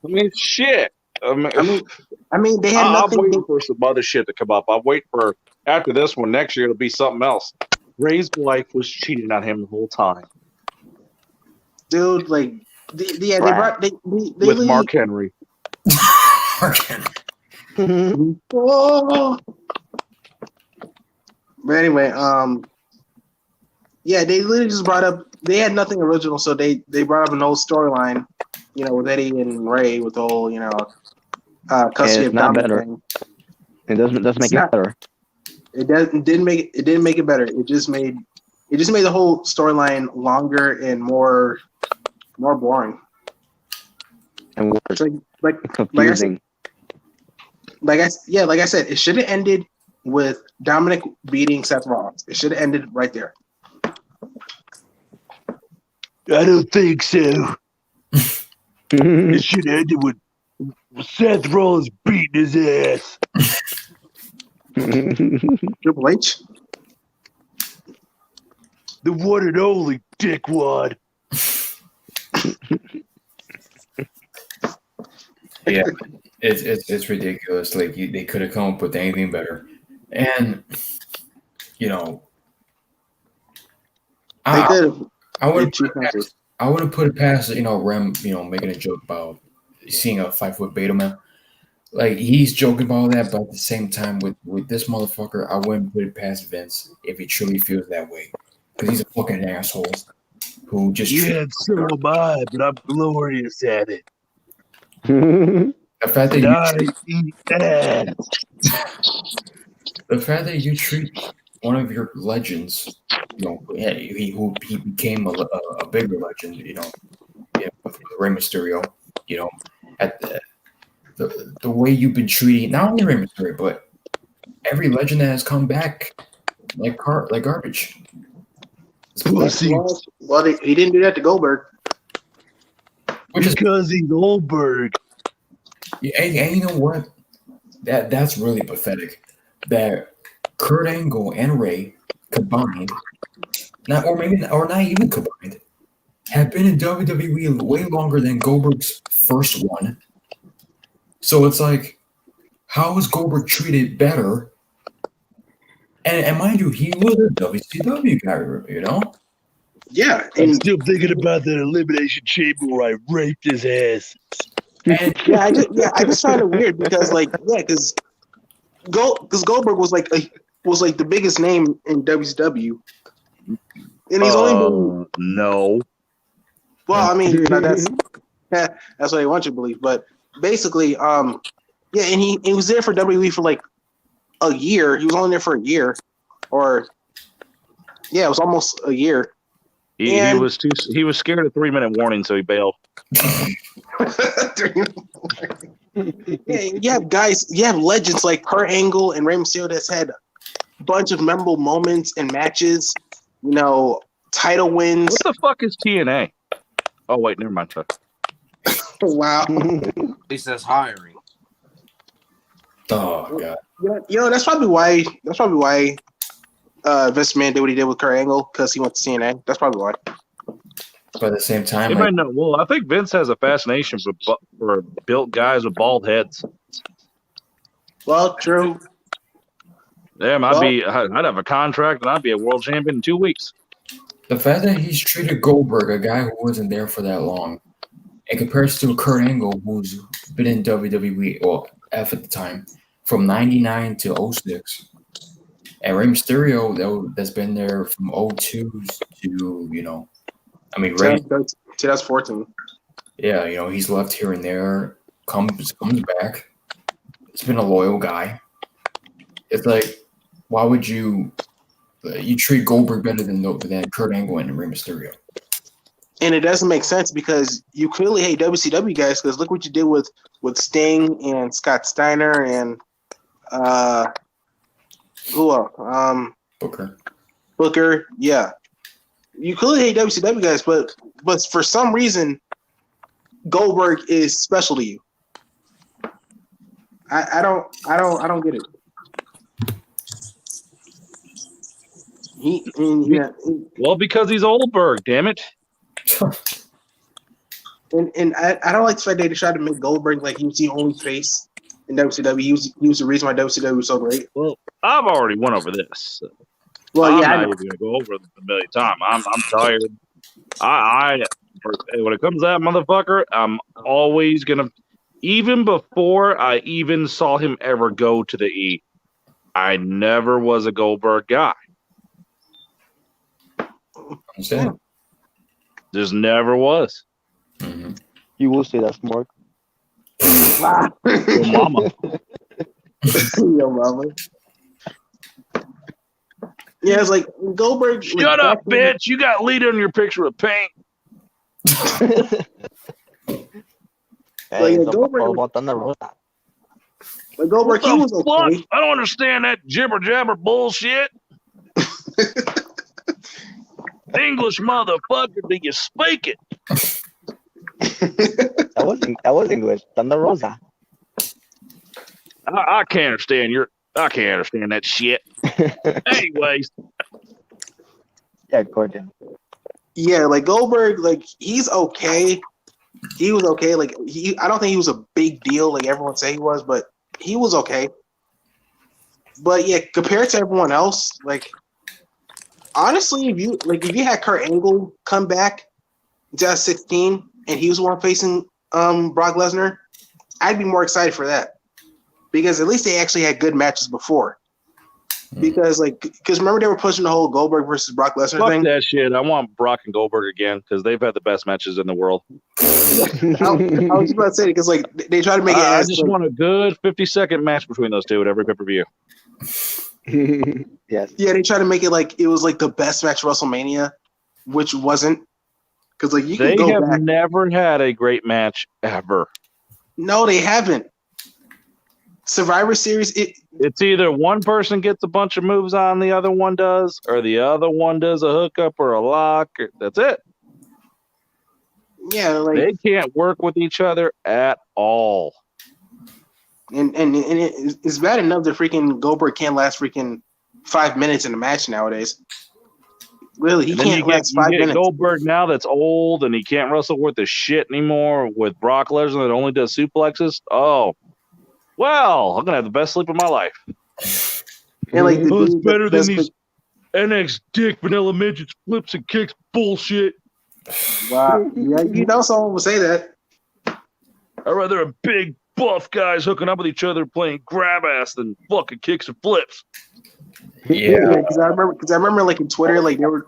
I mean, shit. I mean, they had nothing. I'm waiting for some other shit to come up. I'm waiting for after this one next year. It'll be something else. Ray's wife was cheating on him the whole time. Dude, like, they with Mark Henry. Mark Henry. Oh. But anyway, yeah, they literally just brought up. They had nothing original, so they brought up an old storyline, with Eddie and Ray with the whole, custody of Dominik thing. It doesn't make it better. It didn't make it better. It just made the whole storyline longer and more boring. And like confusing. Like I said, it should have ended with Dominik beating Seth Rollins. It should have ended right there. I don't think so. It should have ended with Seth Rollins beating his ass. Triple H? The one and only dickwad. Yeah, it's ridiculous. Like they could have come up with anything better, and I would have put it past Rem, making a joke about seeing a 5-foot beta male. Like he's joking about that, but at the same time, with this motherfucker, I wouldn't put it past Vince if he truly feels that way, because he's a fucking asshole who just. Yeah, so am I, but I'm glorious at it. The fact that I eat ass. The fact that you treat one of your legends, he became a bigger legend, with Rey Mysterio, at the way you've been treating not only Rey Mysterio but every legend that has come back like garbage. Pussy. Well, he didn't do that to Goldberg. Because he's Goldberg. And you know what? That's really pathetic. That Kurt Angle and Ray combined, not even combined, have been in WWE way longer than Goldberg's first one. So it's like, how is Goldberg treated better? And mind you, he was a WCW guy, Yeah, I'm still thinking about that Elimination Chamber where I raped his ass. And I just find it weird because because Goldberg was like the biggest name in WCW, and he's only been no. well. I mean, that's what they want you to believe, but basically, and he was there for WWE for like a year. He was only there for a year, it was almost a year. He was scared of 3-minute warning, so he bailed. You have legends like Kurt Angle and Rey Mysterio that's had a bunch of memorable moments and matches, title wins. What the fuck is TNA? Oh wait, never mind. Wow. At least that's hiring. oh god, That's probably why Vince McMahon did what he did with Kurt Angle, because he went to TNA. That's probably why. but at the same time, You might know. Well, I think Vince has a fascination for built guys with bald heads. Well, true. Damn, I'd have a contract and I'd be a world champion in 2 weeks. the fact that he's treated Goldberg, a guy who wasn't there for that long, in comparison to Kurt Angle, who's been in WWE at the time from '99 to 06. And Rey Mysterio, that's been there from 02 to, Ray, 2014. yeah, he's left here and there, comes back. He's been a loyal guy. It's like, why would you treat Goldberg better than Kurt Angle and Rey Mysterio? And it doesn't make sense because you clearly hate WCW guys, because look what you did with Sting and Scott Steiner and who else? Booker. Yeah. You clearly hate WCW guys, but for some reason, Goldberg is special to you. I don't get it. Well, because he's Oldberg, damn it. And I don't like the fact that they tried to make Goldberg like he was the only face in WCW. He was the reason why WCW was so great. Well, I've already went over this. So Well, I'm yeah, not even going to go over it a million times. I'm tired. When it comes to that motherfucker, I'm always going to, even before I even saw him ever go to the E, I never was a Goldberg guy. Understand? Just never was. Mm-hmm. You will say that, Mark. Your mama. Yo, mama. Yeah, it's like Goldberg. Shut up, bitch. You got Lita in your picture of paint. Hey, Like, Goldberg- all about Thunder Rosa. Like Goldberg, he What was the fuck? okay. I don't understand that jibber jabber bullshit. English motherfucker, do you speak it? That was English. Thunder Rosa. I can't understand that shit. Anyways, Yeah, Gordon. Yeah, like Goldberg, like he's okay. He was okay. Like I don't think he was a big deal like everyone say he was, but he was okay. But yeah, compared to everyone else, like honestly, if you had Kurt Angle come back in 2016 and he was the one facing Brock Lesnar, I'd be more excited for that because at least they actually had good matches before. Because remember they were pushing the whole Goldberg versus Brock Lesnar Fuck thing. that shit. I want Brock and Goldberg again because they've had the best matches in the world. I was just about to say because they try to make it. I just want a good 50-second match between those two at every pay-per-view. Yes. Yeah, they try to make it like it was like the best match of WrestleMania, which wasn't. Because you They can go have back. never had a great match ever. No, they haven't. Survivor Series, It's either one person gets a bunch of moves on, the other one does, or the other one does a hookup or a lock. That's it. yeah, They can't work with each other at all. and it's bad enough that freaking Goldberg can't last freaking 5 minutes in a match nowadays. Really, he And then can't last 5 you get minutes. Goldberg now that's old and he can't wrestle worth a shit anymore with Brock Lesnar that only does suplexes. Oh, well, I'm going to have the best sleep of my life. And It's better than these NX Dick Vanilla Midgets flips and kicks bullshit. Wow, yeah, you know someone would say that. I'd rather have big buff guys hooking up with each other playing grab ass than fucking kicks and flips. Yeah. Because I remember in Twitter they were.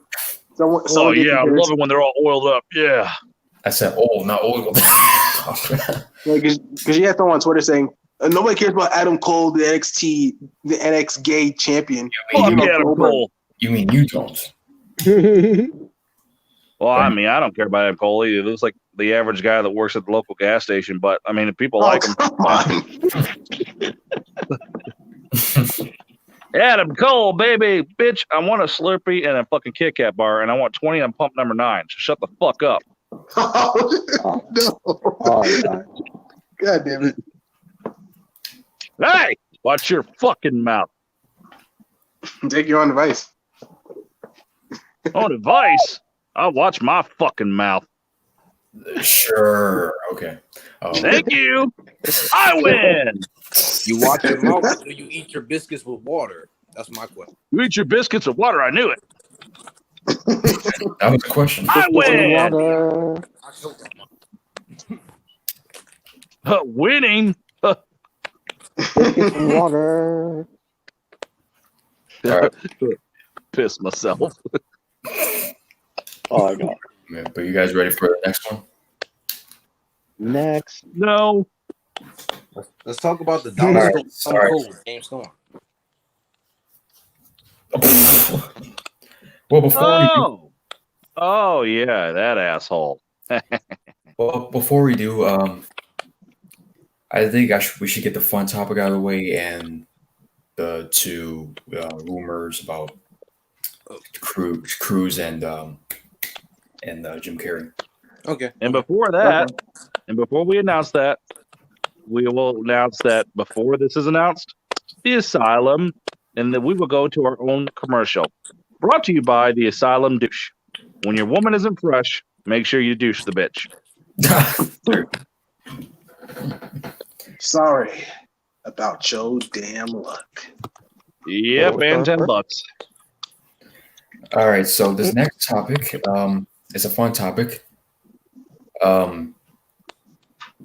Someone did I comparison. love it when they're all oiled up. Yeah. I said old, not old. Because you had someone on Twitter saying nobody cares about Adam Cole, the NX gay champion. Fuck You know, Adam Goldberg. Cole. You mean you don't? Well, I mean, I don't care about Adam Cole either. He looks like the average guy that works at the local gas station, but I mean, if people like him. Come on. Adam Cole, baby, bitch, I want a Slurpee and a fucking Kit Kat bar, and I want 20 on pump number 9. So shut the fuck up. Oh, no. Oh, God. God damn it. Hey, watch your fucking mouth. Take your own advice. On advice, I'll watch my fucking mouth. Sure. Okay. Thank you. I win. You watch your mouth or you eat your biscuits with water? That's my question. You eat your biscuits with water. I knew it. That was the question. I win. Water. I choked on my- Winning. Biscuits and water. All right. Piss myself. Oh, my God. Yeah, but you guys ready for the next one? Next. No. Let's talk about the All dollar right, store. sorry. Cold, James Storm. Well, before we do, Oh, yeah, that asshole. before we do, I think we should get the fun topic out of the way and the two rumors about Cruz and Jim Carrey. Okay. And before that, and before we announce that, we will announce that before this is announced, the Asylum, and then we will go to our own commercial. Brought to you by the Asylum douche. When your woman isn't fresh, make sure you douche the bitch. Sorry about your damn luck. Yep, and $10. All right, so this next topic is a fun topic.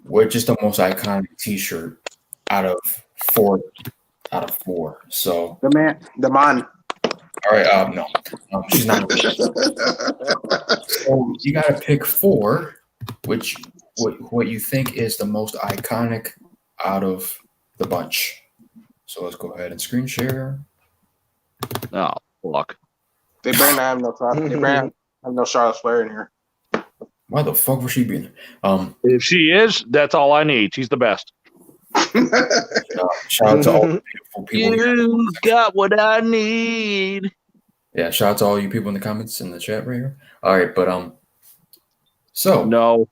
Which is the most iconic T-shirt out of four? So, The man. all right, no, she's not. So you got to pick 4. What you think is the most iconic out of the bunch? So let's go ahead and screen share. Oh, fuck. They better not have no They better have no Charlotte Flair in here. Why the fuck would she be in there? If she is, that's all I need. She's the best. Shout out to all the beautiful people. You got what I need. Yeah, shout out to all you people in the comments in the chat right here. All right, but so No.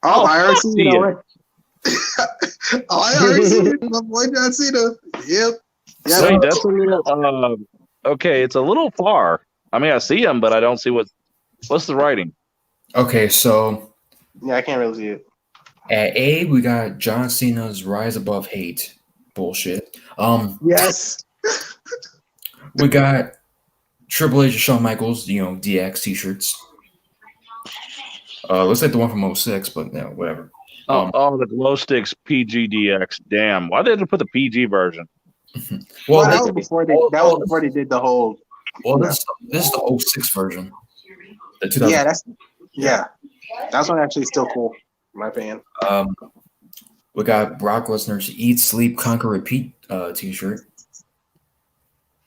Oh, I already fuck see you. it. Oh, I already see it. My boy John Cena. Yep. Wait, that's a little. Okay, it's a little far. I mean, I see him, but I don't see what's the writing. okay, so Yeah, I can't really see it. at A we got John Cena's Rise Above Hate bullshit. Yes. We got Triple H and Shawn Michaels, DX t-shirts. Looks like the one from 06, but no, whatever. The glow sticks PGDX. Damn, why did they put the PG version? Well, that was before they did the whole. Well, this is the 06 version. The 2000. That's one actually still cool, in my opinion. We got Brock Lesnar's Eat, Sleep, Conquer, Repeat t-shirt.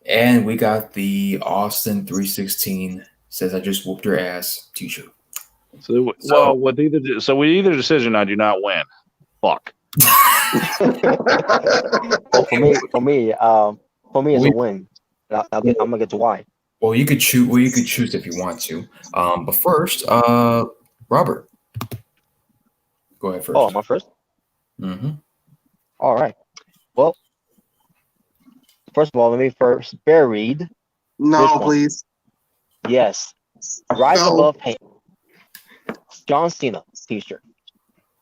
And we got the Austin 316 says I just whooped your ass t-shirt. With either decision, I do not win. Fuck. Well, for me, it's a win. I'm gonna get to why. Well, you could choose. Well, you could choose if you want to. But first, Robert, go ahead first. Oh, am I first? Mm-hmm. All right. Well, first of all, let me first buried. No, please. Yes. Rise Above Hate. John Cena t-shirt.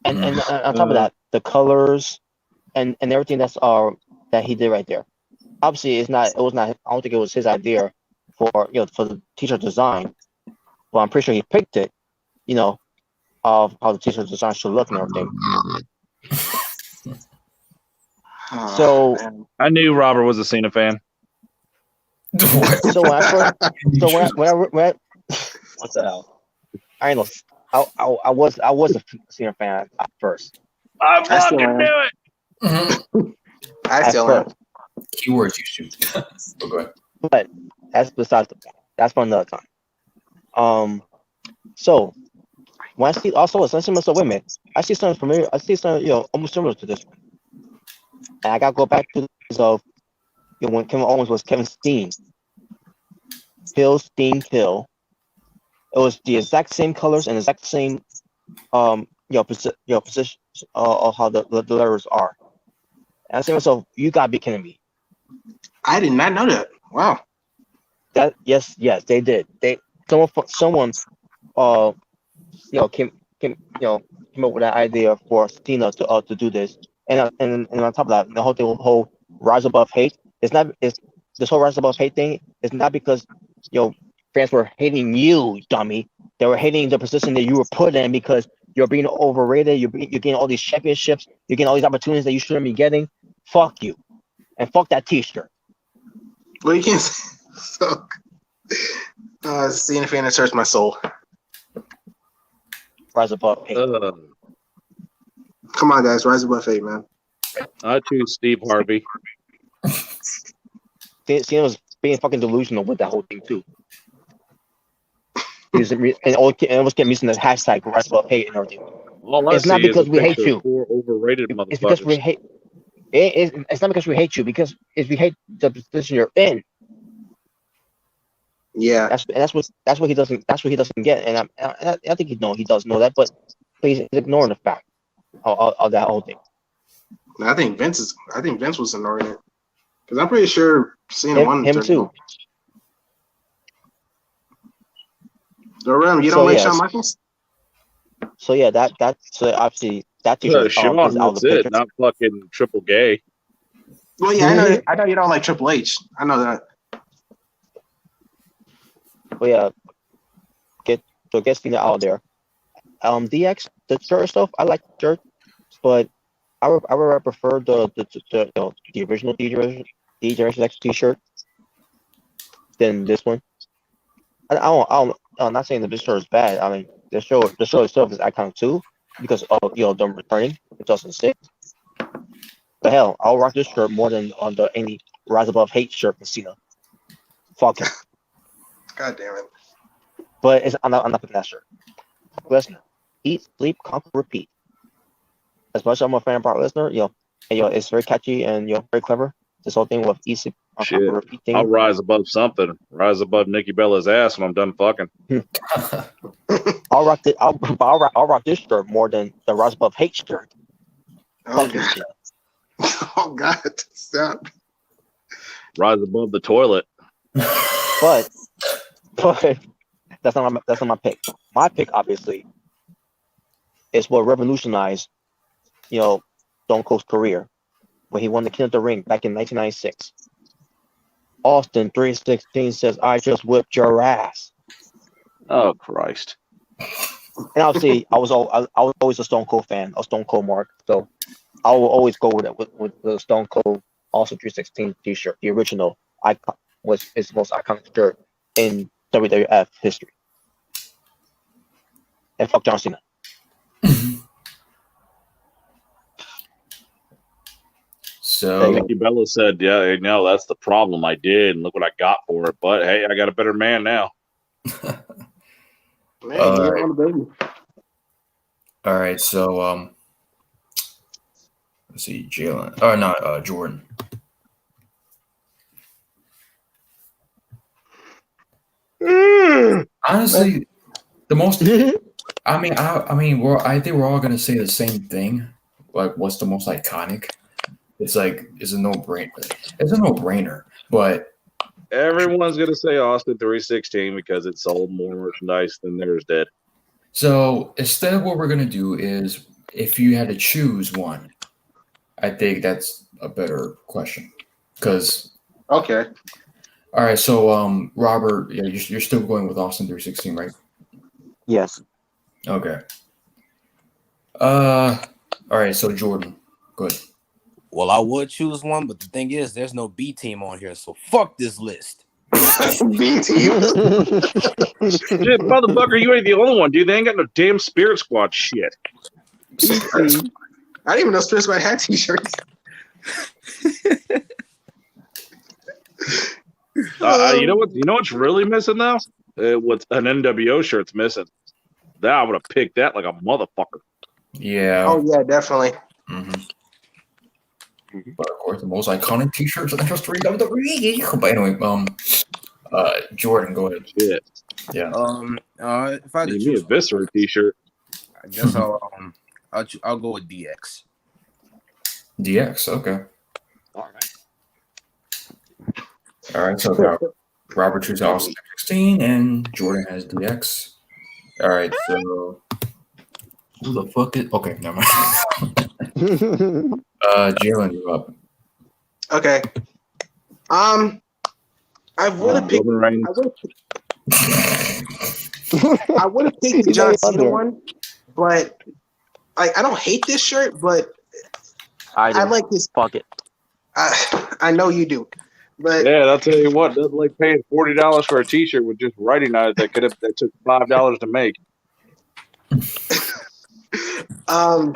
And on top of that, the colors and everything that he did right there. Obviously, I don't think it was his idea for the t-shirt design. Well, I'm pretty sure he picked it, of how the t-shirt design should look and everything. So I knew Robert was a Cena fan. So when I what the hell? I know. I was a Cena fan at first. I fucking knew it. Mm-hmm. I still am. Keywords you shoot. Go ahead. But that's besides the point. That's for another time. So when I see also a sentiment of women, I see something familiar. I see something almost similar to this one. And I gotta go back to this of when Kevin Owens was Kevin Steen. Steen. It was the exact same colors and exact same position of how the letters are. And I say to myself, you gotta be kidding me. I did not know that. Wow. That yes, they did. Someone came up with that idea for Cena to do this. And on top of that, the whole Rise Above Hate. This whole Rise Above Hate thing is not because fans were hating you, dummy. They were hating the position that you were put in because you're being overrated. You're getting all these championships. You're getting all these opportunities that you shouldn't be getting. Fuck you, and fuck that T-shirt. Well, you can't say so. Cena fan that hurts my soul. Rise Above Hate. Come on, guys, Rise Above Hate, man. I choose Steve Harvey. Cena was being fucking delusional with that whole thing too. And always kept using the hashtag Rise Above Hate and everything. It's not because we hate you. Overrated motherfuckers. It's because we hate. It's not because we hate you. Because we hate the position you're in. Yeah, that's what he doesn't get, and I think he does know that, but he's ignoring the fact of that whole thing. I think Vince was ignoring it because I'm pretty sure Cena won him too. You don't like Shawn Michaels? So yeah, that's obviously that t-shirt. Shawn, that's it, not fucking Triple Gay. Well, yeah, I know you don't like Triple H. I know that. But yeah, get Cena out there. DX, the shirt stuff, I like the shirt, but I would prefer the original D-Generation X t-shirt than this one. I'm not saying that this shirt is bad. I mean, the show itself is iconic too because of them returning in 2006. But hell, I'll rock this shirt more than on any Rise Above Hate shirt from Cena. Fuck it. God damn it. But I'm not picking that shirt. Lesnar, Eat, Sleep, Conquer, Repeat. As much as I'm a fan of Brock Lesnar, it's very catchy and very clever. This whole thing with Eat, Sleep, Conquer, Repeat thing. I'll rise above something. Rise above Nikki Bella's ass when I'm done fucking. I'll rock this shirt more than the Rise Above Hate shirt. Oh God. Oh God. Stop. Rise above the toilet. But that's not my pick. My pick, obviously, is what revolutionized, Stone Cold's career when he won the King of the Ring back in 1996. Austin 316 says, "I just whipped your ass." Oh Christ! And obviously, I was always a Stone Cold fan, a Stone Cold Mark. So I will always go with it with the Stone Cold Awesome 316 T-shirt, the original icon was his most iconic shirt in WWF history. And fuck John Cena. So Nikki Bella said, "Yeah, no, that's the problem. I did, and look what I got for it. But hey, I got a better man now." Man, you don't want a baby. all right, so let's see, Jalen. Oh, not Jordan. Honestly, the most. I mean, I think we're all gonna say the same thing. Like, what's the most iconic? It's like it's a no-brainer. It's a no-brainer, but Everyone's gonna say Austin 316 because it sold more merchandise than theirs did. so instead, what we're gonna do is, if you had to choose one, I think that's a better question. Because Okay. all right, so Robert, yeah, you're still going with Austin 316, right? Yes. Okay. All right, so Jordan, good. Well, I would choose one, but the thing is, there's no B team on here, so fuck this list. B team. Shit, motherfucker, you ain't the only one, dude. They ain't got no damn Spirit Squad shit. I didn't even know Spirit Squad had T-shirts. You know what? You know what's really missing though? What's an NWO shirt's missing? That I would have picked that like a motherfucker. Yeah. Oh yeah, definitely. Mm-hmm. But of course, the most iconic T-shirts in the history of WWE. But anyway, Jordan, go ahead. Shit. Yeah. If I had to Give me a choose, Viscera T-shirt. I guess I'll go with DX. DX. Okay. All right. All right. So Robert chooses Austin 16, and Jordan has DX. All right. So who the fuck is? Okay, never mind. Jalen, you're up. Okay. I would have picked. Roman Reigns. I would have picked the John Cena one, but I don't hate this shirt, but I like his. Fuck it. I know you do, but Yeah, I'll tell you what. That's like paying $40 for a T-shirt with just writing on it that took $5 to make. I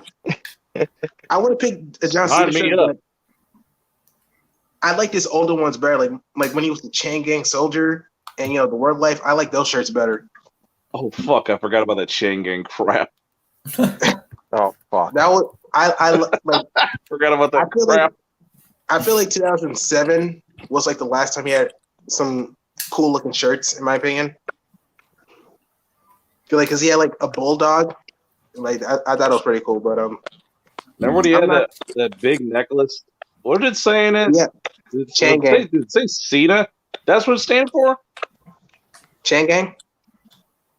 would have picked a John Cena shirt, but I like this older ones better. Like when he was the Chain Gang Soldier and the Word Life. I like those shirts better. Oh fuck! I forgot about that Chain Gang crap. Oh fuck. That was I like. Forgot about that crap. I feel like 2007 was like the last time he had some cool looking shirts, in my opinion. I feel like because he had like a bulldog, like I thought it was pretty cool. But Remember when he had that big necklace? What did it say in it? Yeah, Chain Gang. Did it say Cena? That's what it stands for? Chain Gang.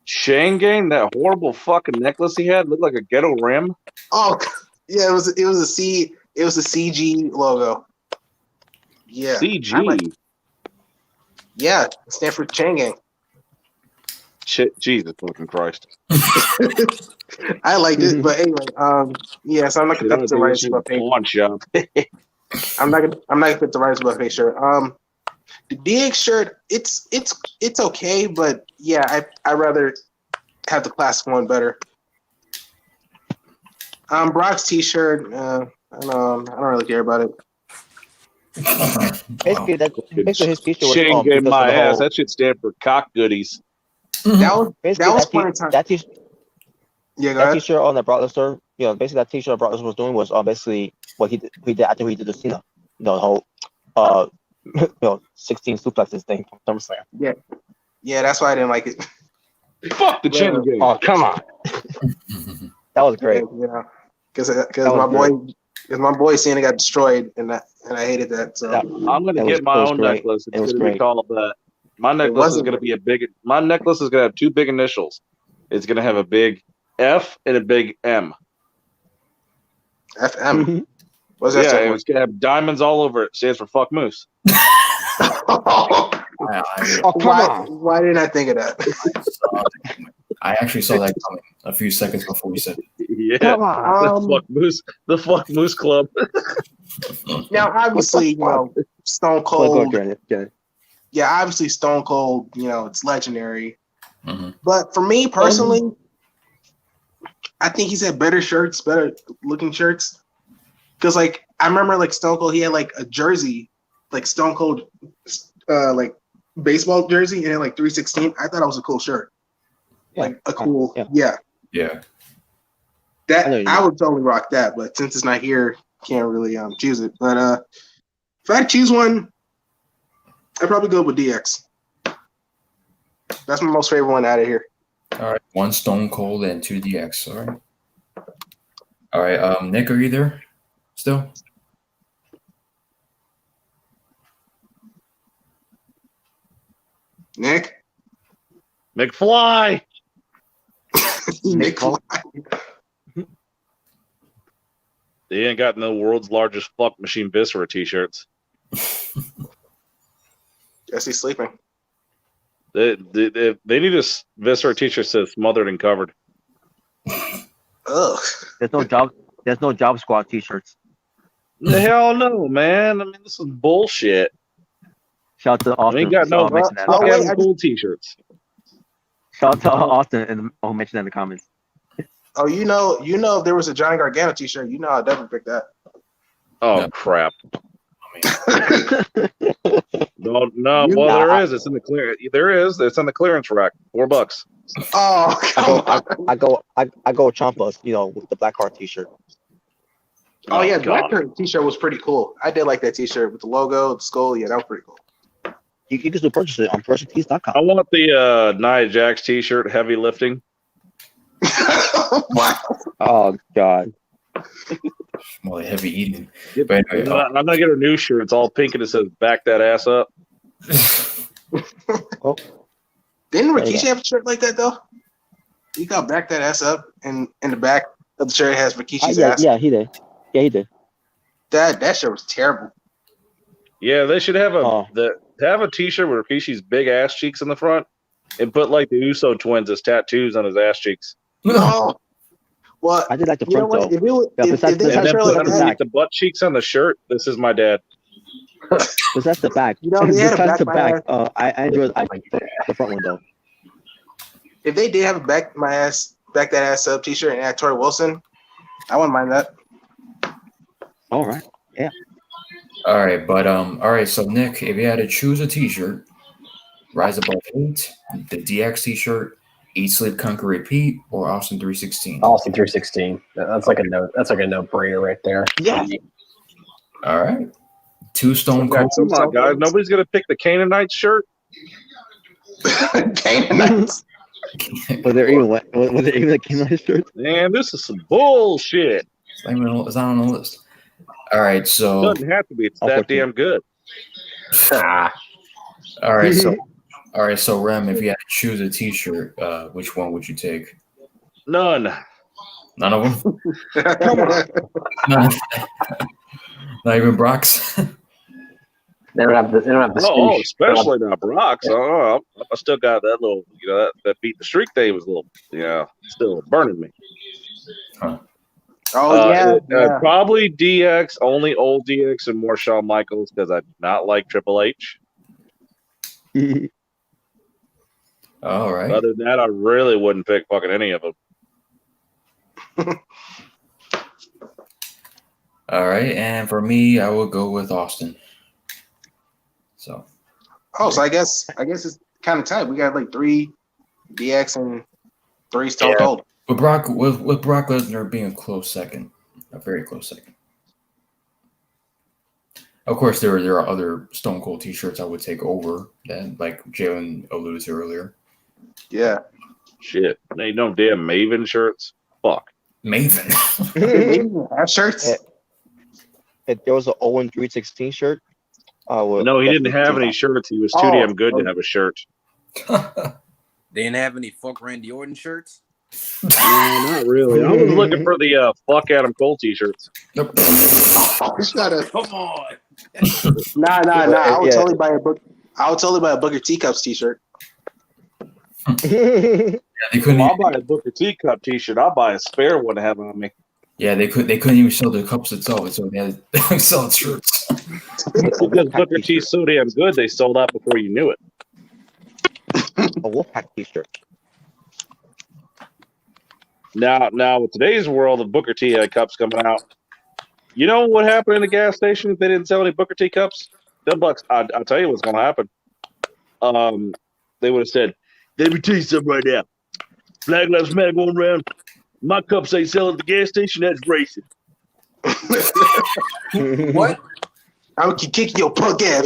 Chain Gang? That horrible fucking necklace he had looked like a ghetto rim. Oh yeah, it was a CG logo. Yeah. CG. Yeah, it stands for Chain Gang. Shit, Jesus fucking Christ. I liked it, but anyway, yeah. So I'm not gonna put the Rise Above Hate. I'm not gonna put the Rise Above Hate shirt. The DX shirt, it's okay, but yeah, I rather have the classic one better. Brock's T-shirt, I don't really care about it. Basically his T-shirt was Shane gave my ass. whole, That should stand for cock goodies. That was fun time. That T-shirt. Yeah, That T-shirt on that Brock Lesnar, basically that T-shirt Brock Lesnar was doing was basically what he did after he did the Cena, the whole 16 suplexes thing from SummerSlam. Yeah, that's why I didn't like it. Fuck the Chain Gang. Oh come on, that was great. Because my boy Cena got destroyed, and I hated that. So I'm gonna get my own necklace. It's gonna be called that. My necklace is gonna be My necklace is gonna have two big initials. It's gonna have a big F and a big M. FM. What's that? Yeah, it's gonna have diamonds all over it. Stands for fuck moose. Why didn't I think of that? I actually saw that coming. a few seconds before we said it. Yeah. Come on. The fuck Moose Club. Now, obviously, you know, Stone Go Cold. Janet. Yeah, obviously Stone Cold. You know, it's legendary. Mm-hmm. But for me personally, I think he's had better shirts, better looking shirts. Because like I remember, like Stone Cold, he had like a jersey, like Stone Cold, like baseball jersey, and like 316. I thought it was a cool shirt. Yeah. Like a cool, Yeah. That I know you I mean. would totally rock that, but since it's not here, can't really choose it. But if I had to choose one, I'd probably go with DX. That's my most favorite one out of here. All right. 1 Stone Cold and 2 DX. All right. Nick, are you there still? Nick? McFly. Nick. They ain't got no world's largest fuck machine Viscera t-shirts. Guess he's sleeping. They need a Viscera t-shirt that says smothered and covered. Ugh. There's no job squad t-shirts. The hell no, man. I mean, this is bullshit. Shout out to I Austin. ain't got no mention that. Oh, fuck wait, Adam I Cole t-shirts. Shout out to Austin and mention that in the comments. Oh, you know, if there was a Johnny Gargano t-shirt, you know I'd definitely pick that. Oh Yeah. crap! No, You well not. there is. It's in the clear. There is. It's on the clearance rack. $4. Oh, come on. I go Champas, you know, with the black heart t-shirt. Oh yeah, God. Blackbird t-shirt was pretty cool. I did like that t-shirt with the logo, the skull. Yeah, that was pretty cool. You can still purchase it on I PersonTees.com. want the Nia Jax t-shirt, heavy lifting. Wow. Oh God. More like heavy eating. Yep. But anyway, I'm gonna get a new shirt. It's all pink and it says "Back that ass up." Didn't Rikishi have a shirt like that though? He got back that ass up, and in the back of the shirt it has Rikishi's ass. Yeah, he did. Yeah, he did. That shirt was terrible. Yeah, they should have Oh. have a t-shirt with Rikishi's big ass cheeks in the front, and put like the Uso twins as tattoos on his ass cheeks. No. Well, I did like the you know front what? though. If, it was, Yeah, if besides- they And had a then shirt put like besides underneath that, the butt cheeks on the shirt, "This is my dad." Because that's the back. You know, they had a Besides the back back, I enjoy the front one though. if they did have a back that ass up t-shirt and add Tori Wilson, I wouldn't mind that. All right. all right, but all right. So Nick, if you had to choose a T-shirt, Rise Above Hate, the DX T-shirt, Eat, Sleep, Conquer, Repeat, or Austin 316. Austin 316. That's like a no. That's like a no-brainer right there. Yeah. All right, 2 Stone Yeah, Cold. come on, guys. Nobody's gonna pick the Canaanite shirt. Canaanites. Was there even a King shirt? Man, this is some bullshit. It's not on the list. All right, so Doesn't have to be. It's that damn good. Ah, all right, so Rem, if you had to choose a T-shirt, which one would you take? None. None of them. Come on. Not even Brock's. they don't have the. They don't have the. Oh, swoosh. especially not Brock's. I still got that little, that beat the streak day was a little, still burning me. Oh yeah. Probably DX, only old DX and more Shawn Michaels because I do not like Triple H. All right. Other than that, I really wouldn't pick fucking any of them. All right, and for me, I will go with Austin. So. Oh, so I guess it's kind of tight. We got like 3 DX and 3 Stone Cold. With Brock Lesnar being a close second, a very close second. Of course, there are other Stone Cold T-shirts I would take over that, like Jalen alluded to earlier. Yeah. Shit, they no damn Maven shirts. Fuck. Maven. Have shirts. If there was an Owen 316 shirt, No, he didn't have any shirts. He was too damn good to have a shirt. They didn't have any fuck Randy Orton shirts. No, not really. I was looking for the fuck Adam Cole t-shirts. Nope. Come on. Nah. I would Yeah. totally buy a Booker T Cups t-shirt. They couldn't. I'll buy a Booker T cup T-shirt. I'll buy a spare one to have on me. Yeah, they couldn't even sell the cups itself, so they had to sell shirts. Because Booker T's so damn good, they sold out before you knew it. A Wolfpack T-shirt. Now, with today's world of Booker T cups coming out, you know what happened in the gas station if they didn't sell any Booker T cups? $10. I'll tell you what's going to happen. They would have said, "Let me tell you something right now. Black Lives Matter going around. My cups ain't selling at the gas station. That's racist." What? I would kick your punk ass.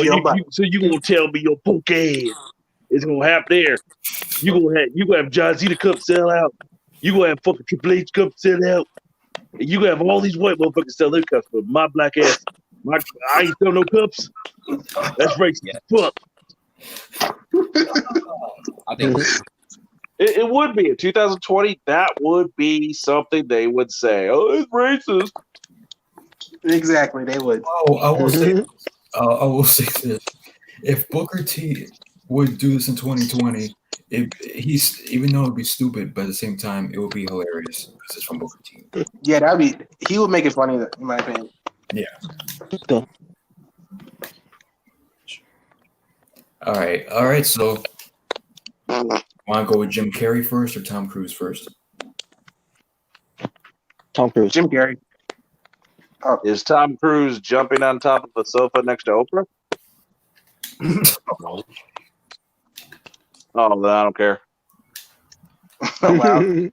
So you gonna tell me your punk ass is gonna happen there? You gonna have John Cena cup sell out. You gonna have fucking Triple H cup sell out. And you gonna have all these white motherfuckers sell their cups, but my black ass, I ain't sell no cups. That's racist as fuck. I think It would be in 2020. That would be something they would say. Oh, it's racist. Exactly, they would. Oh, I will say. I will say this: if Booker T would do this in 2020, he's even though it'd be stupid, but at the same time, it would be hilarious because it's from Booker T. Yeah, he would make it funny, in my opinion. Yeah. Go. All right. So, want to go with Jim Carrey first or Tom Cruise first? Tom Cruise. Jim Carrey. Is Tom Cruise jumping on top of the sofa next to Oprah? No. Oh, then I don't care. Oh, wow.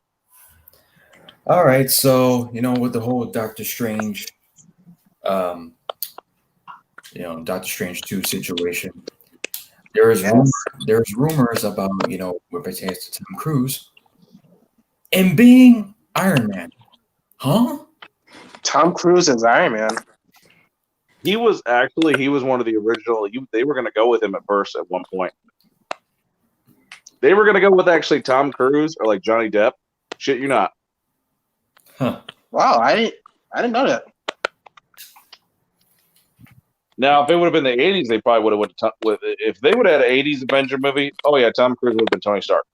All right. So with the whole Doctor Strange, Doctor Strange 2 situation. There's rumors about what pertains to Tom Cruise and being Iron Man, huh? Tom Cruise as Iron Man. He was one of the original. They were going to go with him at first at one point. They were going to go with actually Tom Cruise or like Johnny Depp. Shit, you're not. Huh. Wow, I didn't know that. Now, if it would have been the 80s, they probably would have went with. If they would have had an 80s Avenger movie, oh yeah, Tom Cruise would have been Tony Stark.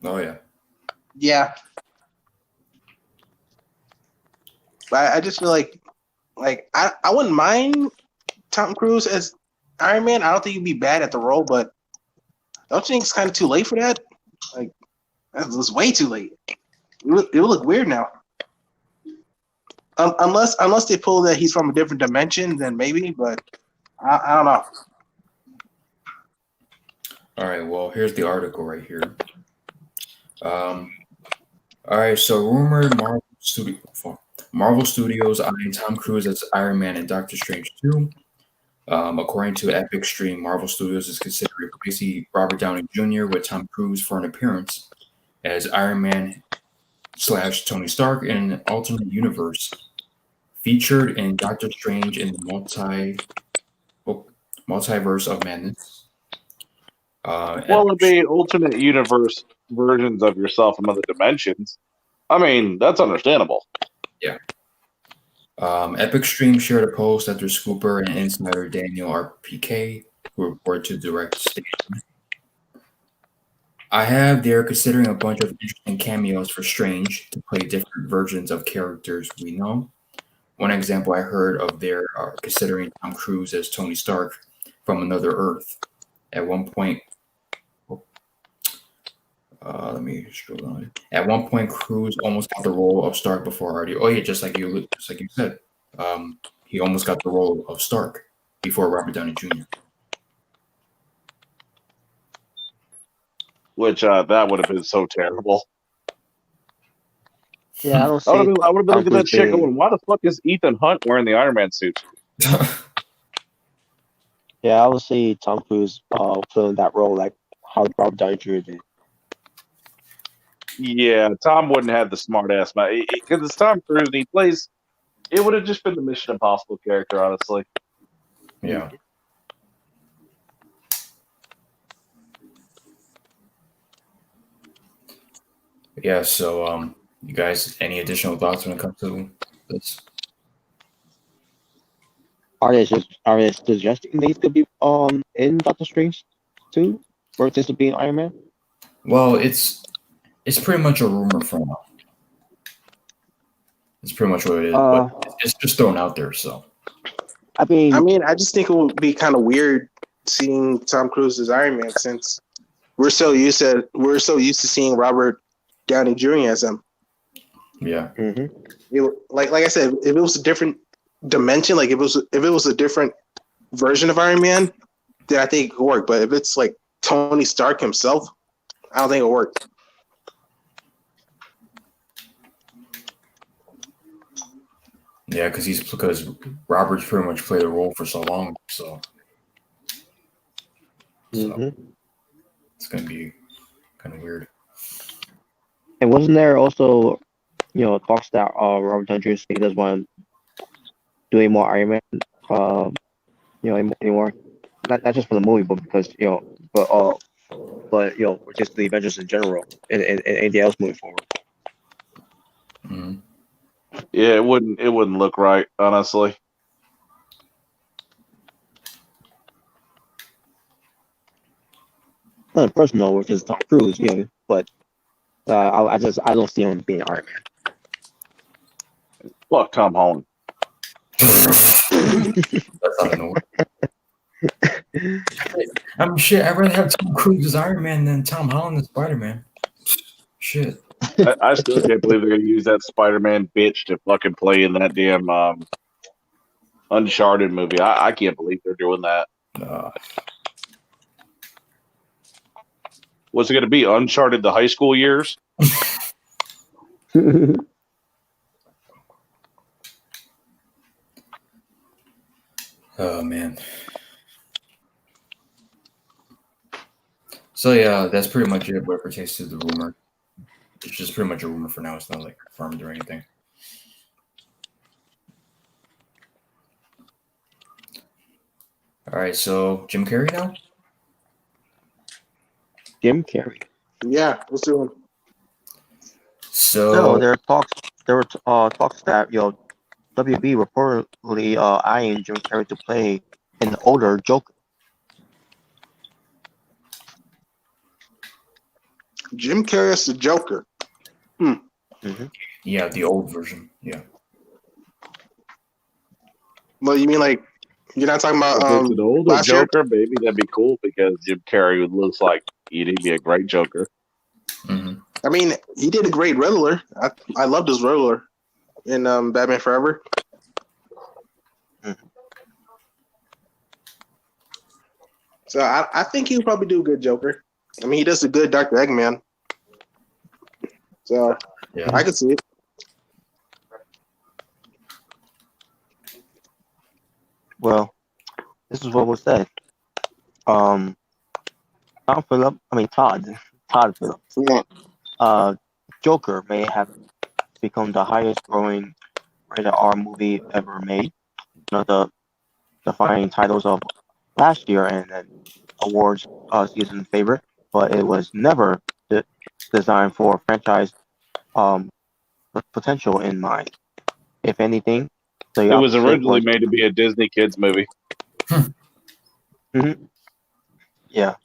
Oh yeah. Yeah. But I just feel like I wouldn't mind Tom Cruise as Iron Man. I don't think he'd be bad at the role, but don't you think it's kind of too late for that? Like, it's way too late. It would look weird now. Unless they pull that he's from a different dimension, then maybe. But I don't know. All right. Well, here's the article right here. All right. So rumored Marvel Studios eyeing Tom Cruise as Iron Man and Doctor Strange 2. According to Epic Stream, Marvel Studios is considering replacing Robert Downey Jr. with Tom Cruise for an appearance as Iron Man / Tony Stark in an alternate universe featured in Doctor Strange in the Multiverse of Madness. It'd be alternate universe versions of yourself from other dimensions. I mean, that's understandable. Yeah. Epic Stream shared a post after Scooper and insider Daniel RPK, who reported to direct station. They're considering a bunch of interesting cameos for Strange to play different versions of characters we know. One example I heard of there are considering Tom Cruise as Tony Stark from Another Earth. At one point, let me scroll down. At one point, Cruise almost got the role of Stark before already. Oh yeah, just like you said, he almost got the role of Stark before Robert Downey Jr. Which that would have been so terrible. Yeah, I don't see. I would have been looking at that chick being- going, "Why the fuck is Ethan Hunt wearing the Iron Man suit?" Yeah, I would see Tom Cruise filling that role like how Robert Downey Jr. did. Yeah, Tom wouldn't have the smart ass because it's Tom Cruise and he plays. It would have just been the Mission Impossible character, honestly. Yeah. Yeah. So, you guys, any additional thoughts when it comes to this? Are they suggesting these could be in Doctor Strange too, or just to be Iron Man? Well, it's It's pretty much a rumor for now. It's pretty much what it is, Uh, but it's just thrown out there. So I mean, I just think it would be kind of weird seeing Tom Cruise as Iron Man since we're so used to seeing Robert Downey Jr. as him. yeah, Like I said, if it was a different dimension, like if it was a different version of Iron Man, then I think it could work. But if it's like Tony Stark himself, I don't think it'll work. yeah, because Robert's pretty much played a role for so long, so it's gonna be kind of weird. and wasn't there also, talks that Robert Downey Jr. he does want to do any more Iron Man, anymore. Not just for the movie, but because but just the Avengers in general and anything else moving forward. Mm-hmm. Yeah, it wouldn't look right, honestly. Not personal, which is Tom Cruise, but I don't see him being Iron Man. Fuck Tom Holland. That's not gonna work. Shit. I'd rather have Tom Cruise as Iron Man than Tom Holland as Spider-Man. Shit. I still can't believe they're gonna use that Spider-Man bitch to fucking play in that damn Uncharted movie. I can't believe they're doing that. What's it gonna be? Uncharted the high school years? Oh man. So yeah, that's pretty much it. What pertains to the rumor, it's just pretty much a rumor for now. It's not like confirmed or anything. All right, so Jim Carrey now. Jim Carrey. Yeah, let's do it. So there were talks that WB reportedly eyeing Jim Carrey to play an older Joker. Jim Carrey as the Joker. Yeah, the old version. Yeah. Well, you mean like you're not talking about If it's an older last year? Joker, maybe that'd be cool because Jim Carrey looks like he'd be a great Joker. Mm-hmm. I mean, he did a great Riddler. I loved his Riddler in Batman Forever. So I think he would probably do a good Joker. I mean, he does a good Dr. Eggman. So Yeah. I could see it. Well, this is what was said. Todd Phillips. Yeah. Joker may have become the highest growing rated R movie ever made. One of the defining titles of last year and an awards season favorite, but it was never designed for franchise potential in mind. If anything, It was originally made to be a Disney kids movie. Yeah,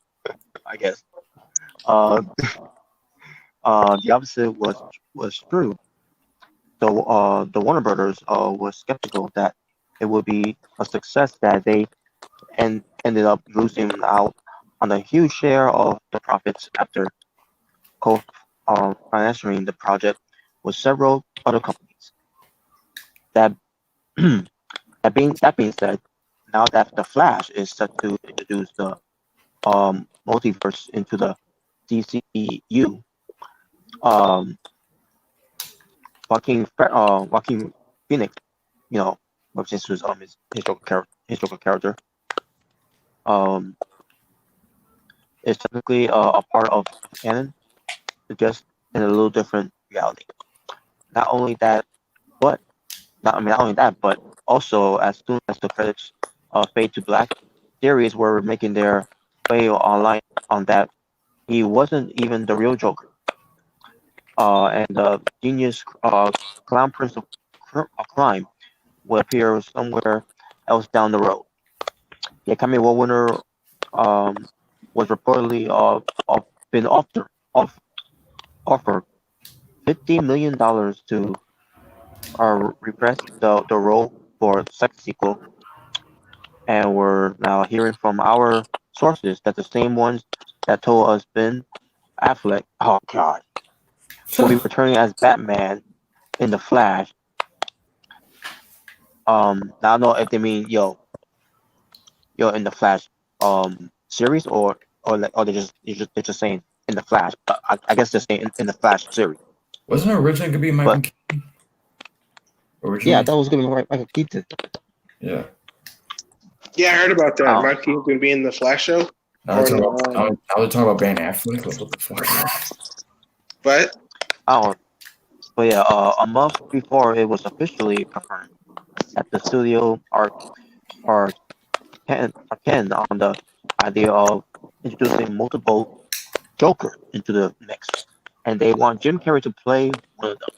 I guess. The opposite was true. So the Warner Brothers was skeptical that it would be a success, that they ended up losing out on a huge share of the profits after co-financing the project with several other companies. That being said, now that the Flash is set to introduce the multiverse into the DCEU, Joaquin Phoenix, since his Joker character, is technically a part of canon, just in a little different reality. Not only that, but also as soon as the credits fade to black, theories were making their way online on that he wasn't even the real Joker. And the genius clown prince of crime will appear somewhere else down the road. The Academy Award winner was reportedly been offered $50 million to repress the role for the second sequel, and we're now hearing from our sources that the same ones that told us Ben Affleck, oh god, will be returning as Batman in the Flash. Now I don't know if they mean in the Flash series or they're just saying in the Flash, but I guess they're saying in the Flash series. Wasn't it originally gonna be Michael But Keaton? yeah, Originally? I thought it was gonna be Michael Keaton. Yeah. Yeah, I heard about that. Um, Mike Keaton's gonna be in the Flash show. Now Or they're no, talking about, now they're talking about Ben Affleck. Like, what the fuck? but oh, but yeah, a month before it was officially confirmed that the studio are keen on the idea of introducing multiple Joker into the mix, and they want Jim Carrey to play one of them.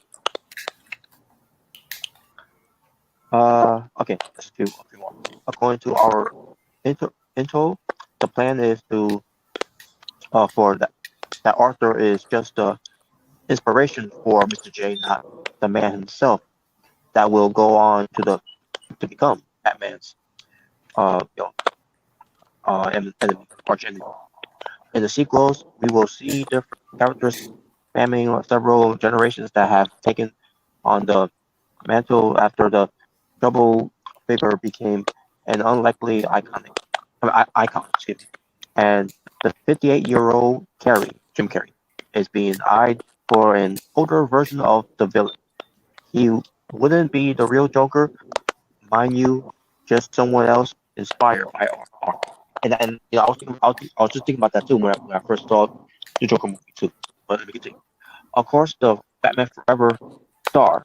Okay, let's do a few more. According to our intro, the plan is to for that Arthur is just the inspiration for Mr. J, not the man himself that will go on to become Batman's you know enemy, arch enemy. In the sequels, we will see different characters spanning several generations that have taken on the mantle after the double figure became an unlikely icon. Excuse me. And the 58-year-old Jim Carrey, is being eyed for an older version of the villain. He wouldn't be the real Joker, mind you, just someone else inspired by art. And I was just thinking about that too when I first saw the Joker movie too. But let me continue. Of course, the Batman Forever star,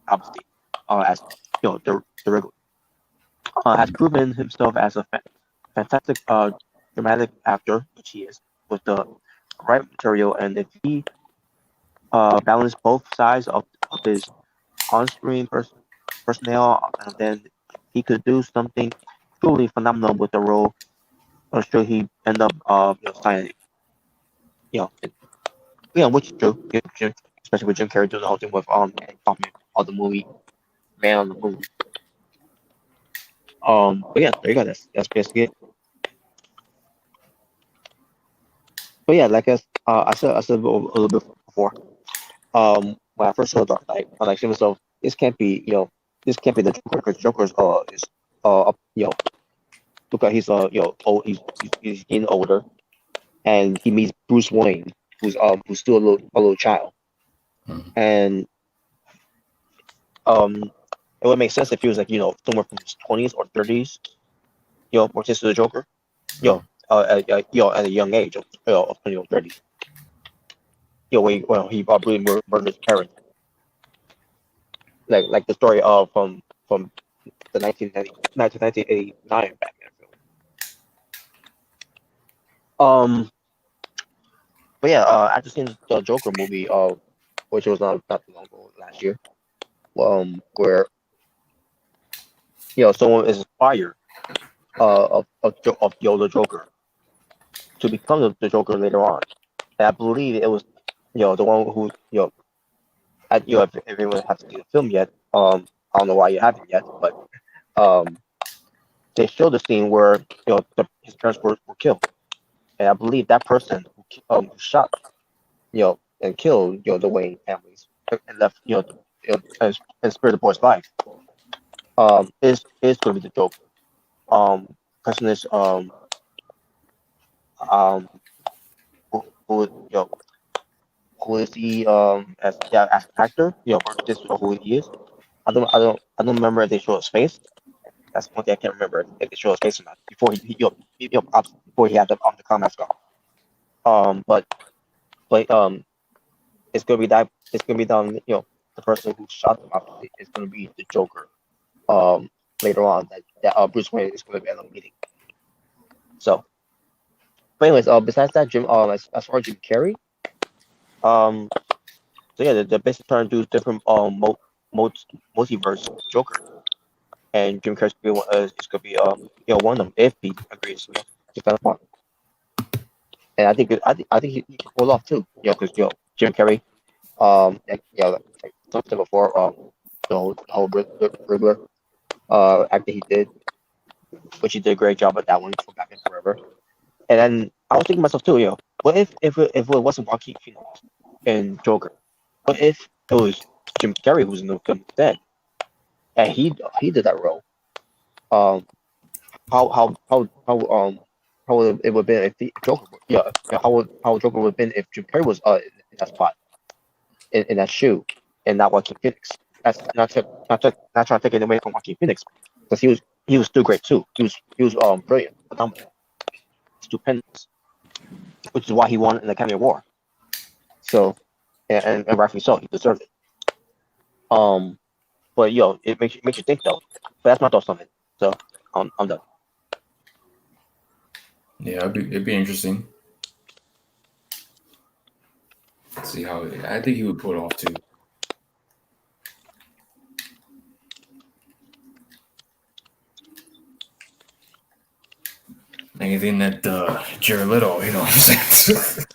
obviously, as the regular, has proven himself as a fantastic dramatic actor, which he is, with the right material, and if he balanced both sides of his on-screen personnel, and then he could do something truly phenomenal with the role. I'm sure he end up signing, you know, and, which is true, especially with Jim Carrey doing the whole thing with all the movie Man on the Moon. But yeah, there you go. That's basically it. But yeah, like I said a little bit before. When I first saw Dark Knight, I like to myself, this can't be the Joker because Joker's is look at he's old, he's getting older, and he meets Bruce Wayne, who's still a little child, Mhm. and it would make sense if he was like somewhere from his 20s or 30s, more to the Joker, at a young age of 30s, when he probably murdered his parents, like the story of from the 1989 Batman film. But yeah, after seeing the Joker movie, which was not too long ago, last year, where someone is inspired of the Joker to become the Joker later on, and I believe it was the one who if everyone hasn't seen the film yet, I don't know why you haven't yet, but they showed the scene where his parents were killed, and I believe that person who shot and killed the Wayne families and left and spared the boy's life is going to be the Joker. Question is um who who is he as an actor or just who he is. I don't remember if they show his face. That's one thing I can't remember if they show his face or not before before he had the clown mask on. But it's gonna be that it's gonna be done. The person who shot them obviously is gonna be the Joker. Later on that Bruce Wayne is gonna be end up meeting. So, but anyways, besides that, as far as Jim Carrey, so yeah, they're basically trying to do different multiverse Joker, and Jim Carrey's gonna be one of them if he agrees to kind of part. And I think he can pull off too, because Jim Carrey. And, like something before, the whole Riddler, acting he did, which he did a great job at that one for Batman Forever. And then I was thinking to myself too, what if it wasn't Joaquin Phoenix and Joker? What if it was Jim Carrey who's in the film instead, and he did that role? How would it would have been if Joker? How Joker would have been if Jim Carrey was in that spot, in that shoe, and not Joaquin Phoenix. That's not trying to take it away from Joaquin Phoenix, because he was still great too. He was brilliant, phenomenal, stupendous, which is why he won an Academy Award. So, and rightfully so, he deserved it. But it makes you think though. But that's my thoughts on it. So, I'm done. Yeah, it'd be interesting. Let's see how I think he would pull it off too. Anything that Jared Leto, you know what I'm saying?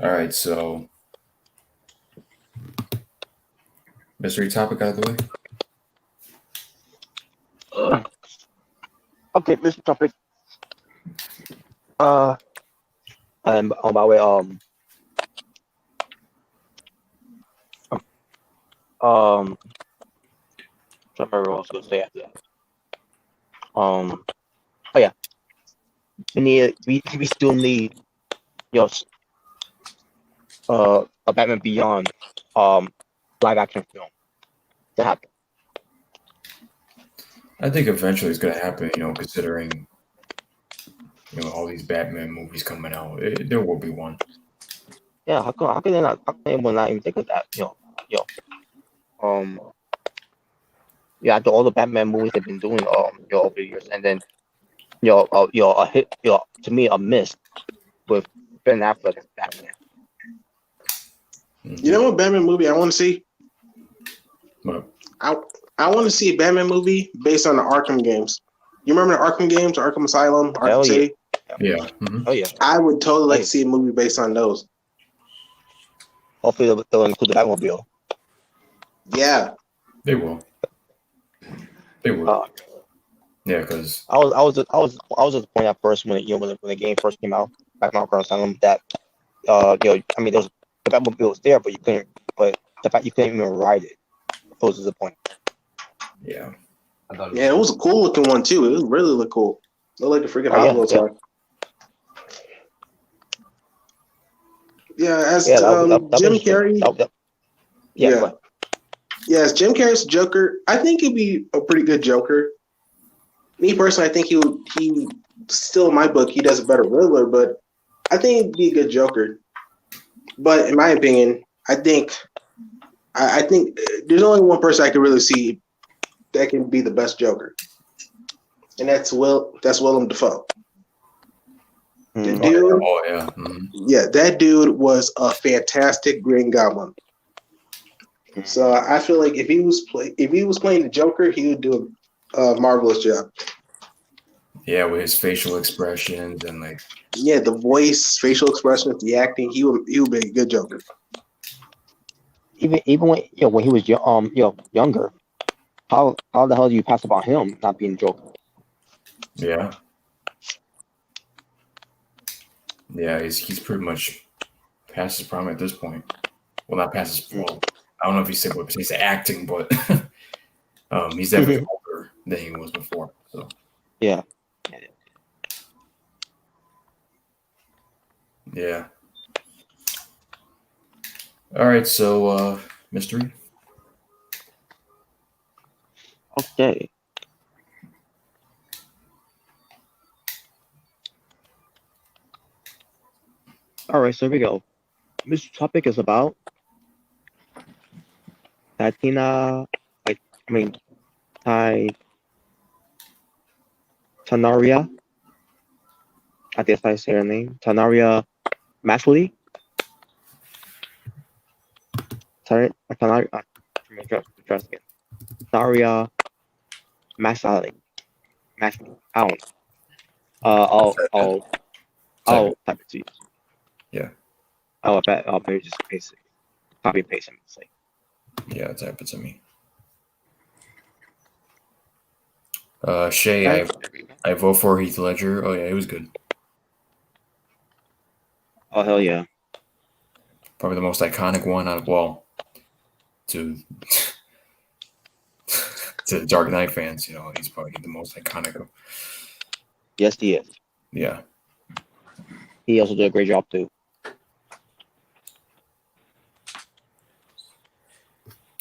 All right, so mystery topic out of the way. Okay, mystery topic. And on my way, trying to remember what I was going to say after that. Oh yeah, we still need a Batman Beyond live action film to happen. I think eventually it's gonna happen. Considering all these Batman movies coming out, there will be one. Yeah, how can they not? How can anyone not even think of that? After all the Batman movies they've been doing, over the years, and then, a hit, to me, a miss with Ben Affleck as Batman. You know what Batman movie I want to see? What? I want to see a Batman movie based on the Arkham games. You remember the Arkham games, Arkham Asylum, Arkham City? Yeah. Mm-hmm. Oh yeah. I would totally like to see a movie based on those. Hopefully they'll include the Batmobile. Yeah. They will. They will. Yeah, because I was disappointed at first when the game first came out, Batman Arkham Asylum, that there was the Batmobile was there, but the fact you couldn't even ride it was disappointing. Yeah. Yeah, it was a cool looking one too. It really looked cool. Looked like a freaking Hot Wheels car. Yeah, as Jim Carrey. As Jim Carrey's Joker, I think he'd be a pretty good Joker. Me personally, I think he still in my book he does a better Riddler, but I think he'd be a good Joker. But in my opinion, I think there's only one person I can really see that can be the best Joker, and that's Willem Dafoe. The dude, that dude was a fantastic Green Goblin. So I feel like if he was playing the Joker, he would do a marvelous job. Yeah, with his facial expressions and the voice, facial expressions, the acting, he would be a good Joker. Even when when he was younger, how the hell do you pass about him not being Joker? Yeah. Yeah, he's pretty much past his prime at this point. Well, not past his prime. I don't know if he's acting, but he's definitely older than he was before. So yeah. Yeah. All right, so mystery. Okay. All right, so here we go. This topic is about Tatiana, Tanaria. I guess I say her name. Tanaria Maslany. Tanaria Maslany. Maslany. I don't know. I'll type it to you. Yeah. I'll maybe just paste it. Copy and paste it. It's like, Yeah, type it to me. Shay, I vote for Heath Ledger. Oh yeah, he was good. oh hell yeah. Probably the most iconic one out of to to Dark Knight fans. He's probably the most iconic. Yes, he is. Yeah. He also did a great job too.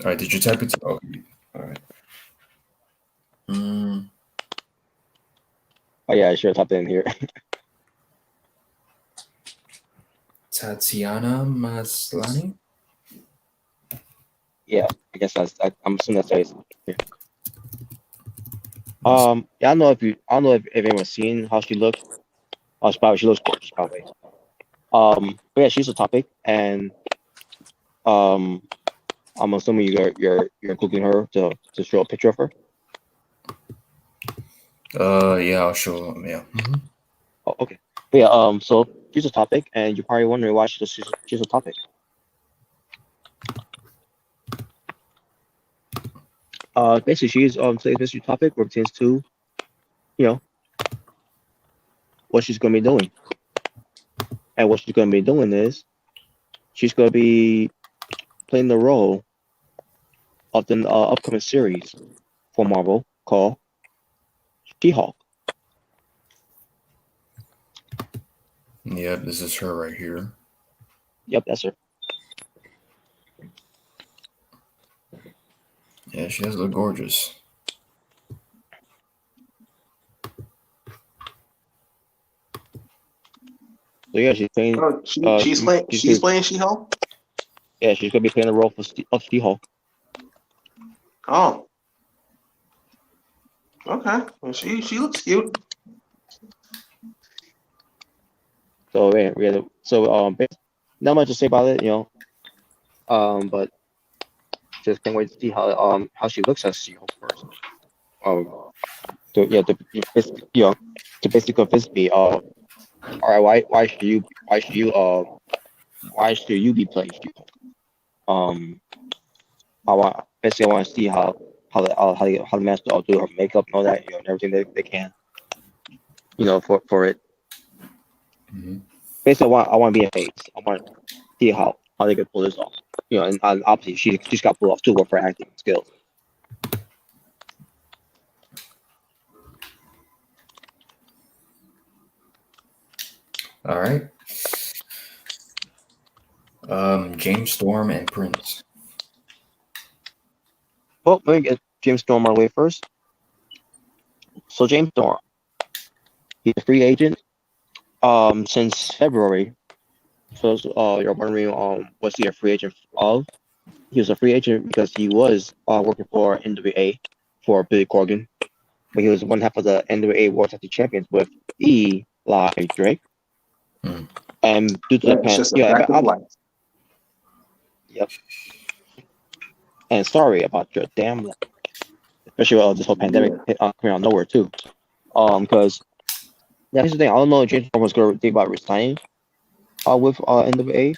All right, did you type it? Oh, all right. Oh yeah, I should have typed it in here. Tatiana Maslany. Yeah, I guess I'm assuming that's right. Yeah. Yeah, I don't know if anyone's seen how she looks. Oh, she looks gorgeous, probably. But yeah, she's a topic, and I'm assuming you're clicking her to show a picture of her. Yeah, I'll show them. Yeah. Oh, okay. But yeah, so she's a topic, and you're probably wondering why she's a topic. Basically, she's today's mystery topic where it pertains to, what she's gonna be doing, and what she's gonna be doing is she's gonna be playing the role of the upcoming series for Marvel called She-Hulk. Yep, this is her right here. Yep, that's her. Yeah, she does look gorgeous. So yeah, she's playing. Oh, she's playing She-Hulk. Yeah, she's gonna be playing the role of She-Hulk. Oh. Okay. Well, she looks cute. So yeah, not much to say about it, but just can't wait to see how she looks as She-Hulk first. To basically convince me, all right, why should you be playing She-Hulk? I want to see how the master all do her makeup and all that, and everything they can, for it. Basically, I want to be a face. I want to see how they can pull this off. And obviously she's got pull off too with her acting skills. All right. James Storm and Prince. Well, let me get James Storm out of the way first. So James Storm, he's a free agent since February. So you're wondering what's he a free agent of? He was a free agent because he was working for NWA for Billy Corgan, but he was one half of the NWA World Tag Team Champions with Eli Drake. And due to the pandemic, yep. And sorry about your damn luck, especially this whole pandemic coming out of nowhere too. Because here's the thing, I don't know if James Storm was going to think about resigning with NWA,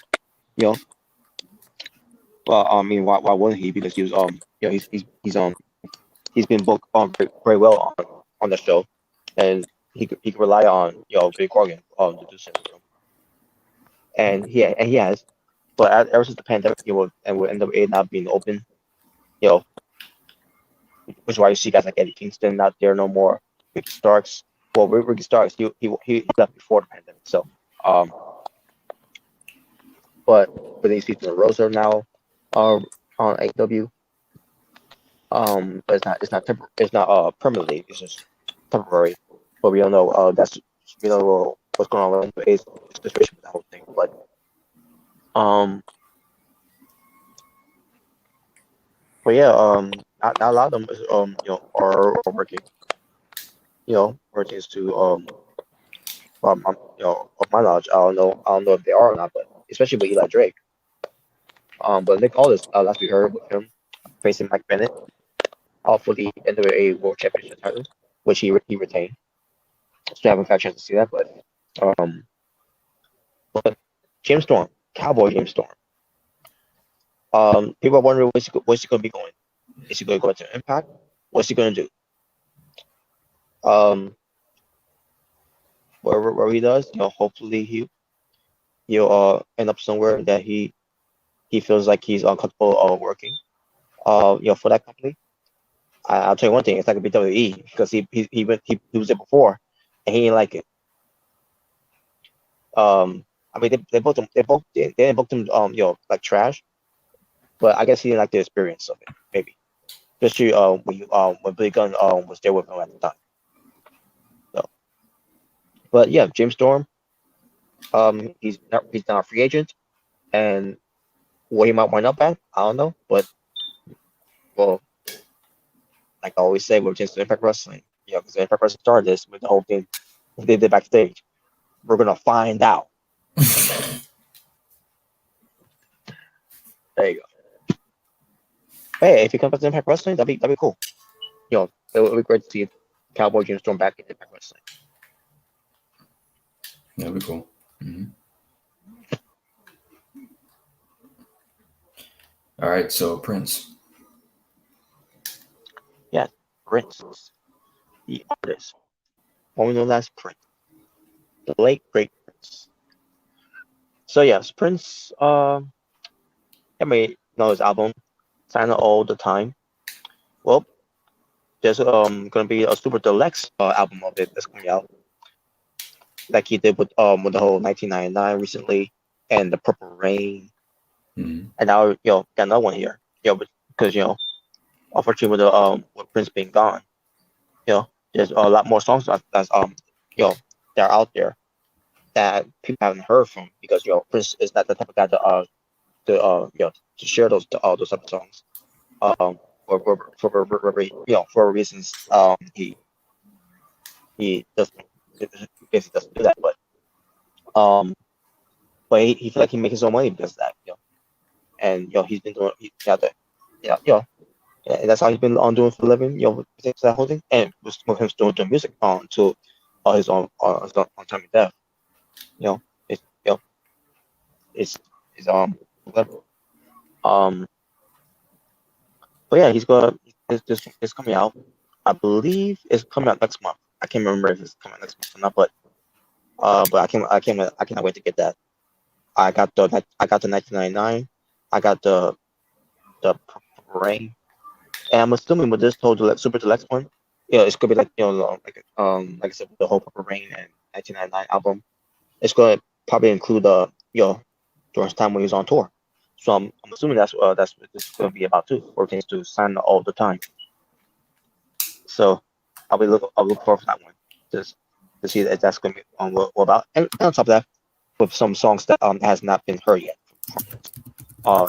Well, I mean, why wouldn't he? Because he was he's been booked very well on the show, and he could rely on Billy Corgan to do something. And he has, but ever since the pandemic, and with NWA not being open, which is why you see guys like Eddie Kingston not there no more. Ricky Starks, well, Ricky Starks, he left before the pandemic, so but then you see the Rosa now on AEW. But it's not permanently. It's just temporary. But we don't know. We don't know what's going on with the situation with the whole thing. But yeah. Not a lot of them are working. Working to of my knowledge, I don't know if they are or not. But especially with Eli Drake. But Nick Aldis, last we heard with him facing Mike Bennett. for the NWA World Championship title, which he retained. So I haven't got a chance to see that, but James Storm, Cowboy James Storm. People are wondering what's he going to be going. Is he going to go into Impact? What's he going to do? Wherever he does, hopefully he'll end up somewhere that he feels like he's uncomfortable working. For that company. I'll tell you one thing, it's not gonna be WWE because he was there before and he didn't like it. I mean they booked him they didn't book him like trash, but I guess he didn't like the experience of it, maybe. Especially when Billy Gunn was there with him at the time. So, but yeah, James Storm, he's not a free agent, and what he might wind up at, I don't know, but well, like I always say, we're just Impact Wrestling, because Impact Wrestling started this with the whole thing they did backstage. We're gonna find out. There you go. Hey, if he comes back to Impact Wrestling, that'd be cool. It would be great to see Cowboy James Storm back in Impact Wrestling. That'd be cool. Mm-hmm. All right, so Prince. Yeah, Prince, the artist, only known as Prince, the late great Prince. So yes, Prince. Everybody knows his album, "Sign All the Time." Well, there's gonna be a super deluxe album of it that's coming out, like he did with the whole 1999 recently, and the Purple Rain, Mm-hmm. and now got another one here, because unfortunately with Prince being gone, there's a lot more songs that's that are out there that people haven't heard from because Prince is not the type of guy to share those type of songs. For reasons he doesn't basically doesn't do that, but he feels like he makes his own money because of that, and he's been doing and that's how he's been on doing for a living, that whole thing, and with him still doing music to his own time of death, it's it's whatever. But yeah, it's coming out. I believe it's coming out next month. I can't remember if it's coming out next month or not, but I cannot wait to get that. I got the 1999. I got the Purple Rain, and I'm assuming with this whole Super Deluxe one, it's gonna be like like I said, with the whole Purple Rain and 1999 album, it's gonna probably include during his time when he was on tour. So I'm assuming that's what this is gonna be about too, or things to sign all the time. So I'll look forward to that one, just to see that that's gonna be what about. And on top of that, with some songs that has not been heard yet,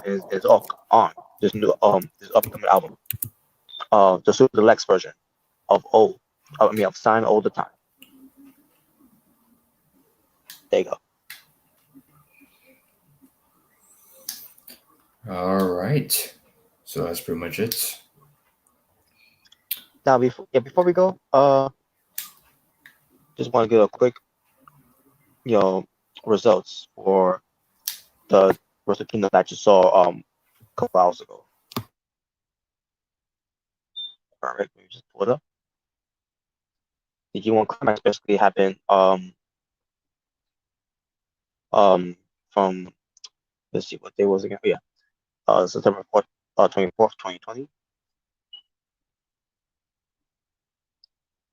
is all on this new this upcoming album, the Super Deluxe version of of Sign All the Time. There you go. All right, so that's pretty much it. Now before we go, just want to give a quick results for the Wrestle Kingdom that you saw a couple hours ago. All right, let me just pull it up. The G1 Climax basically happened from, let's see what day was again. September 4th, 24th, 2020.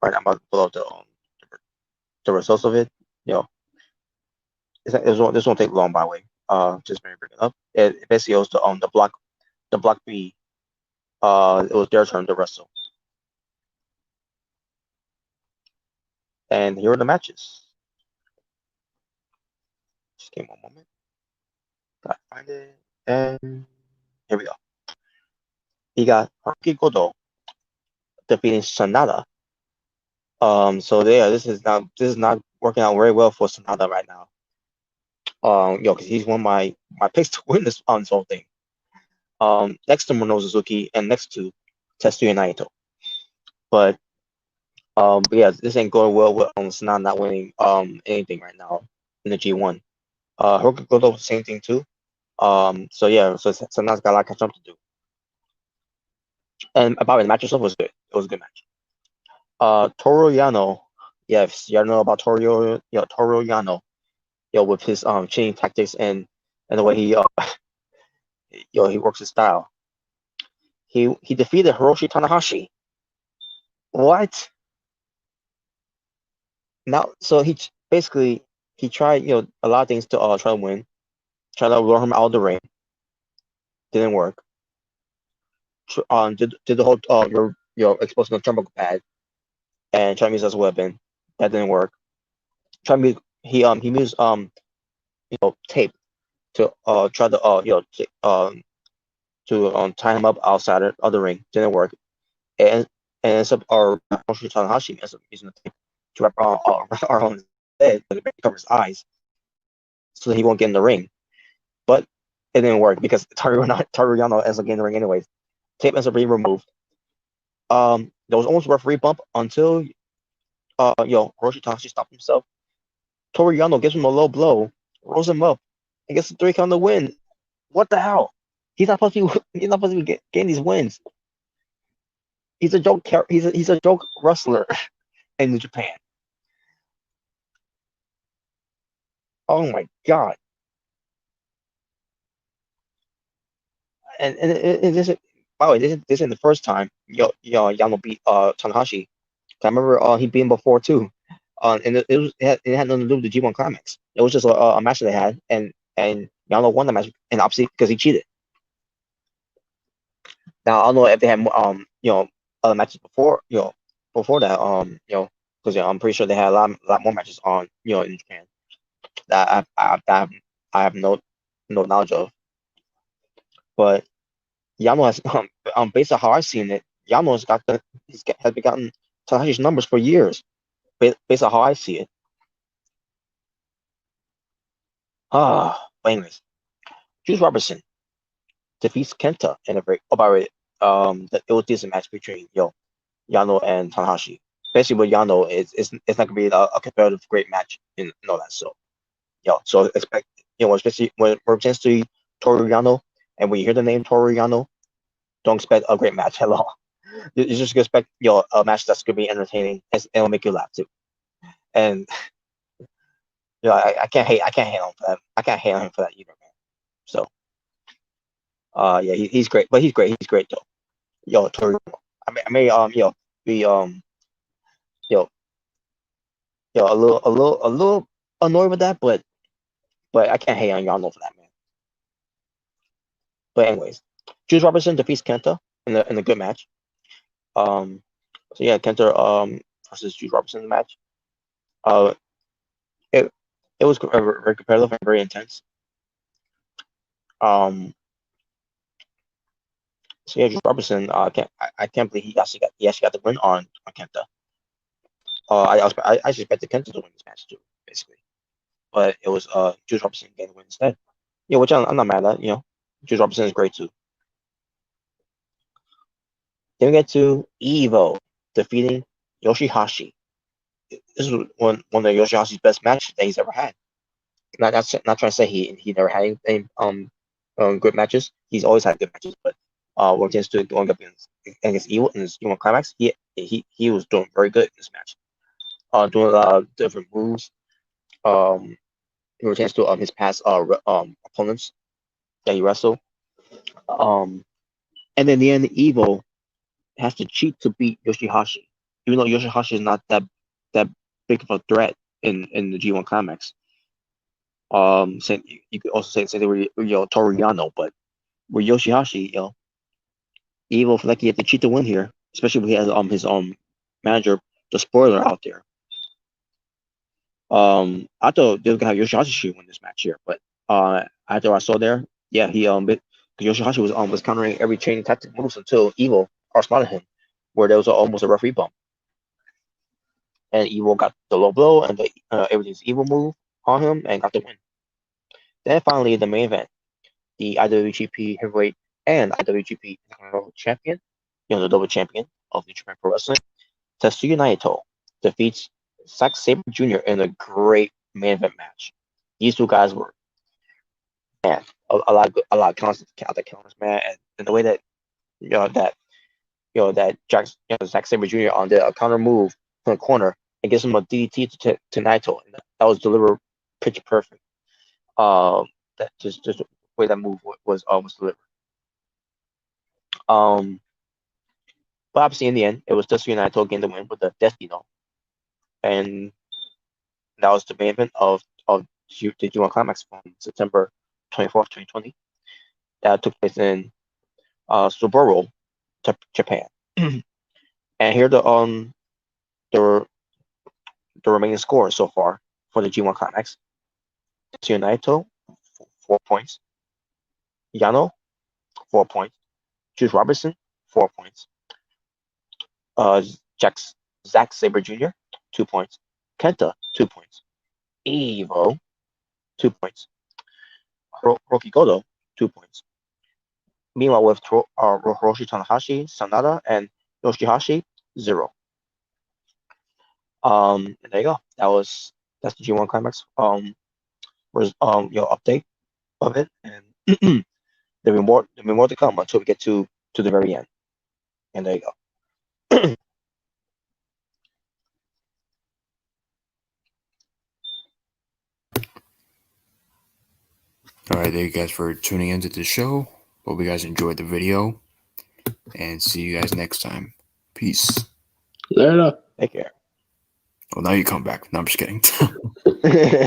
Right, I'm about to pull out the results of it. This won't take long, by the way. Just maybe bring it up. It basically was the block B. It was their turn to wrestle, and here are the matches. Just give me one moment. Gotta find it, and here we go. He got Hirooki Goto defeating Sanada. So there, this is not working out very well for Sanada right now. Because he's one of my picks to win this whole thing. Next to Minoru Suzuki, and next to Tetsuya Naito. But yeah, this ain't going well with Sanada not winning anything right now in the G1. Hiroki Goto, same thing too. So yeah, so Sanada's got a lot of catch up to do. And about the match itself was good. It was a good match. Toru Yano, yes, y'all know about Toru Yano, with his cheating tactics and the way he he works his style. He defeated Hiroshi Tanahashi. What? Now, so he basically he tried a lot of things to try to win, try to lure him out of the ring. Didn't work. Did the whole exposing the turnbuckle pad and trying to use as a weapon. That didn't work. Trying to he used tape to try to tie him up outside of the ring. Didn't work. And ends up Hiroshi Tanahashi ends up using the tape to wrap around his head to cover his eyes so that he won't get in the ring. But it didn't work because Toru Yano ends up getting in the ring anyways. Tape ends up being removed. There was almost a referee bump until Hiroshi Tanahashi stopped himself. Toru Yano gives him a low blow, rolls him up, and gets the 3 count to win. What the hell? He's not supposed to be getting these wins. He's a joke. He's a joke wrestler in Japan. Oh my god! And this isn't the first time Yano beat Tanahashi. I remember he beat him before too. And it had nothing to do with the G1 Climax. It was just a match that they had, and Yano won the match, and obviously because he cheated. Now I don't know if they had other matches before that because I'm pretty sure they had a lot more matches on in Japan that I have no knowledge of. But Yano has based on how I've seen it, Yano has gotten Tanahashi's numbers for years. Based on how I see it. But anyways, Juice Robinson defeats Kenta in a very it was a decent match between Yano and Tanahashi. Basically, with Yano, it's not gonna be a competitive great match and all that. So so expect especially when it pertains to Toru Yano, and when you hear the name Toru Yano, don't expect a great match at all. You just expect a match that's gonna be entertaining and it'll make you laugh too. And I can't hate on him for that. I can't hate on him for that either, man. So yeah, he's great, but he's great though. Toru. I may be a little annoyed with that, but I can't hate on Yano for that, man. But anyways, Juice Robinson defeats Kenta in a good match. So yeah, Kenta versus Juice Robinson in the match. It was very competitive and very intense. So yeah, Juice Robinson, I can't believe he actually got the win on Kenta. I expected Kenta to win this match too, basically, but it was Juice Robinson getting the win instead. Yeah, which I'm not mad at. Juice Robinson is great too. Then we get to Evo defeating Yoshihashi. This was one of Yoshihashi's best matches that he's ever had. Not trying to say he never had any good matches. He's always had good matches, but when it comes to going up against Evo in his Climax, he was doing very good in this match. Doing a lot of different moves. When it comes to his past opponents that he wrestled. And then in the end, Evo has to cheat to beat Yoshihashi, even though Yoshihashi is not that big of a threat in the G1 Climax. You could also say they were Toru Yano, but with Yoshihashi, Evo feel like he had to cheat to win here, especially when he has his manager, the spoiler, out there. I thought they were gonna have Yoshihashi win this match here, but after I saw there, yeah, because Yoshihashi was countering every chain tactic moves until Evo spotted him, where there was almost a referee bump, and Evo got the low blow and the everything's Evo move on him and got the win. Then finally the main event, the IWGP Heavyweight and IWGP Champion the double champion of New Japan Pro Wrestling, Tetsuya Naito defeats Zack Sabre Jr. in a great main event match. These two guys were, man, a lot of counters, man, and the way that Zack Sabre Jr. on the counter move from the corner and gives him a DDT to Naito, and that was delivered picture perfect. That just the way that move was delivered. But obviously in the end, it was Tetsuya Naito getting the win with the Destino, and that was the main event of the G1 Climax from September 24th, 2020. That took place in Sapporo, Japan. And here the remaining scores so far for the G1 Climax. Tetsuya Naito, 4 points. Yano, 4 points. Juice Robinson, 4 points. Zack Sabre Jr., 2 points. Kenta, 2 points. Evo, 2 points. Roki Goto, 2 points. Meanwhile, with Hiroshi Tanahashi, Sanada, and Yoshihashi, 0. And there you go. That's the G1 Climax. Update of it, and there'll be more to come until we get to the very end. And there you go. All right, thank you guys for tuning into the show. Hope you guys enjoyed the video, and see you guys next time. Peace. Later. Take care. Well, now you come back. No, I'm just kidding.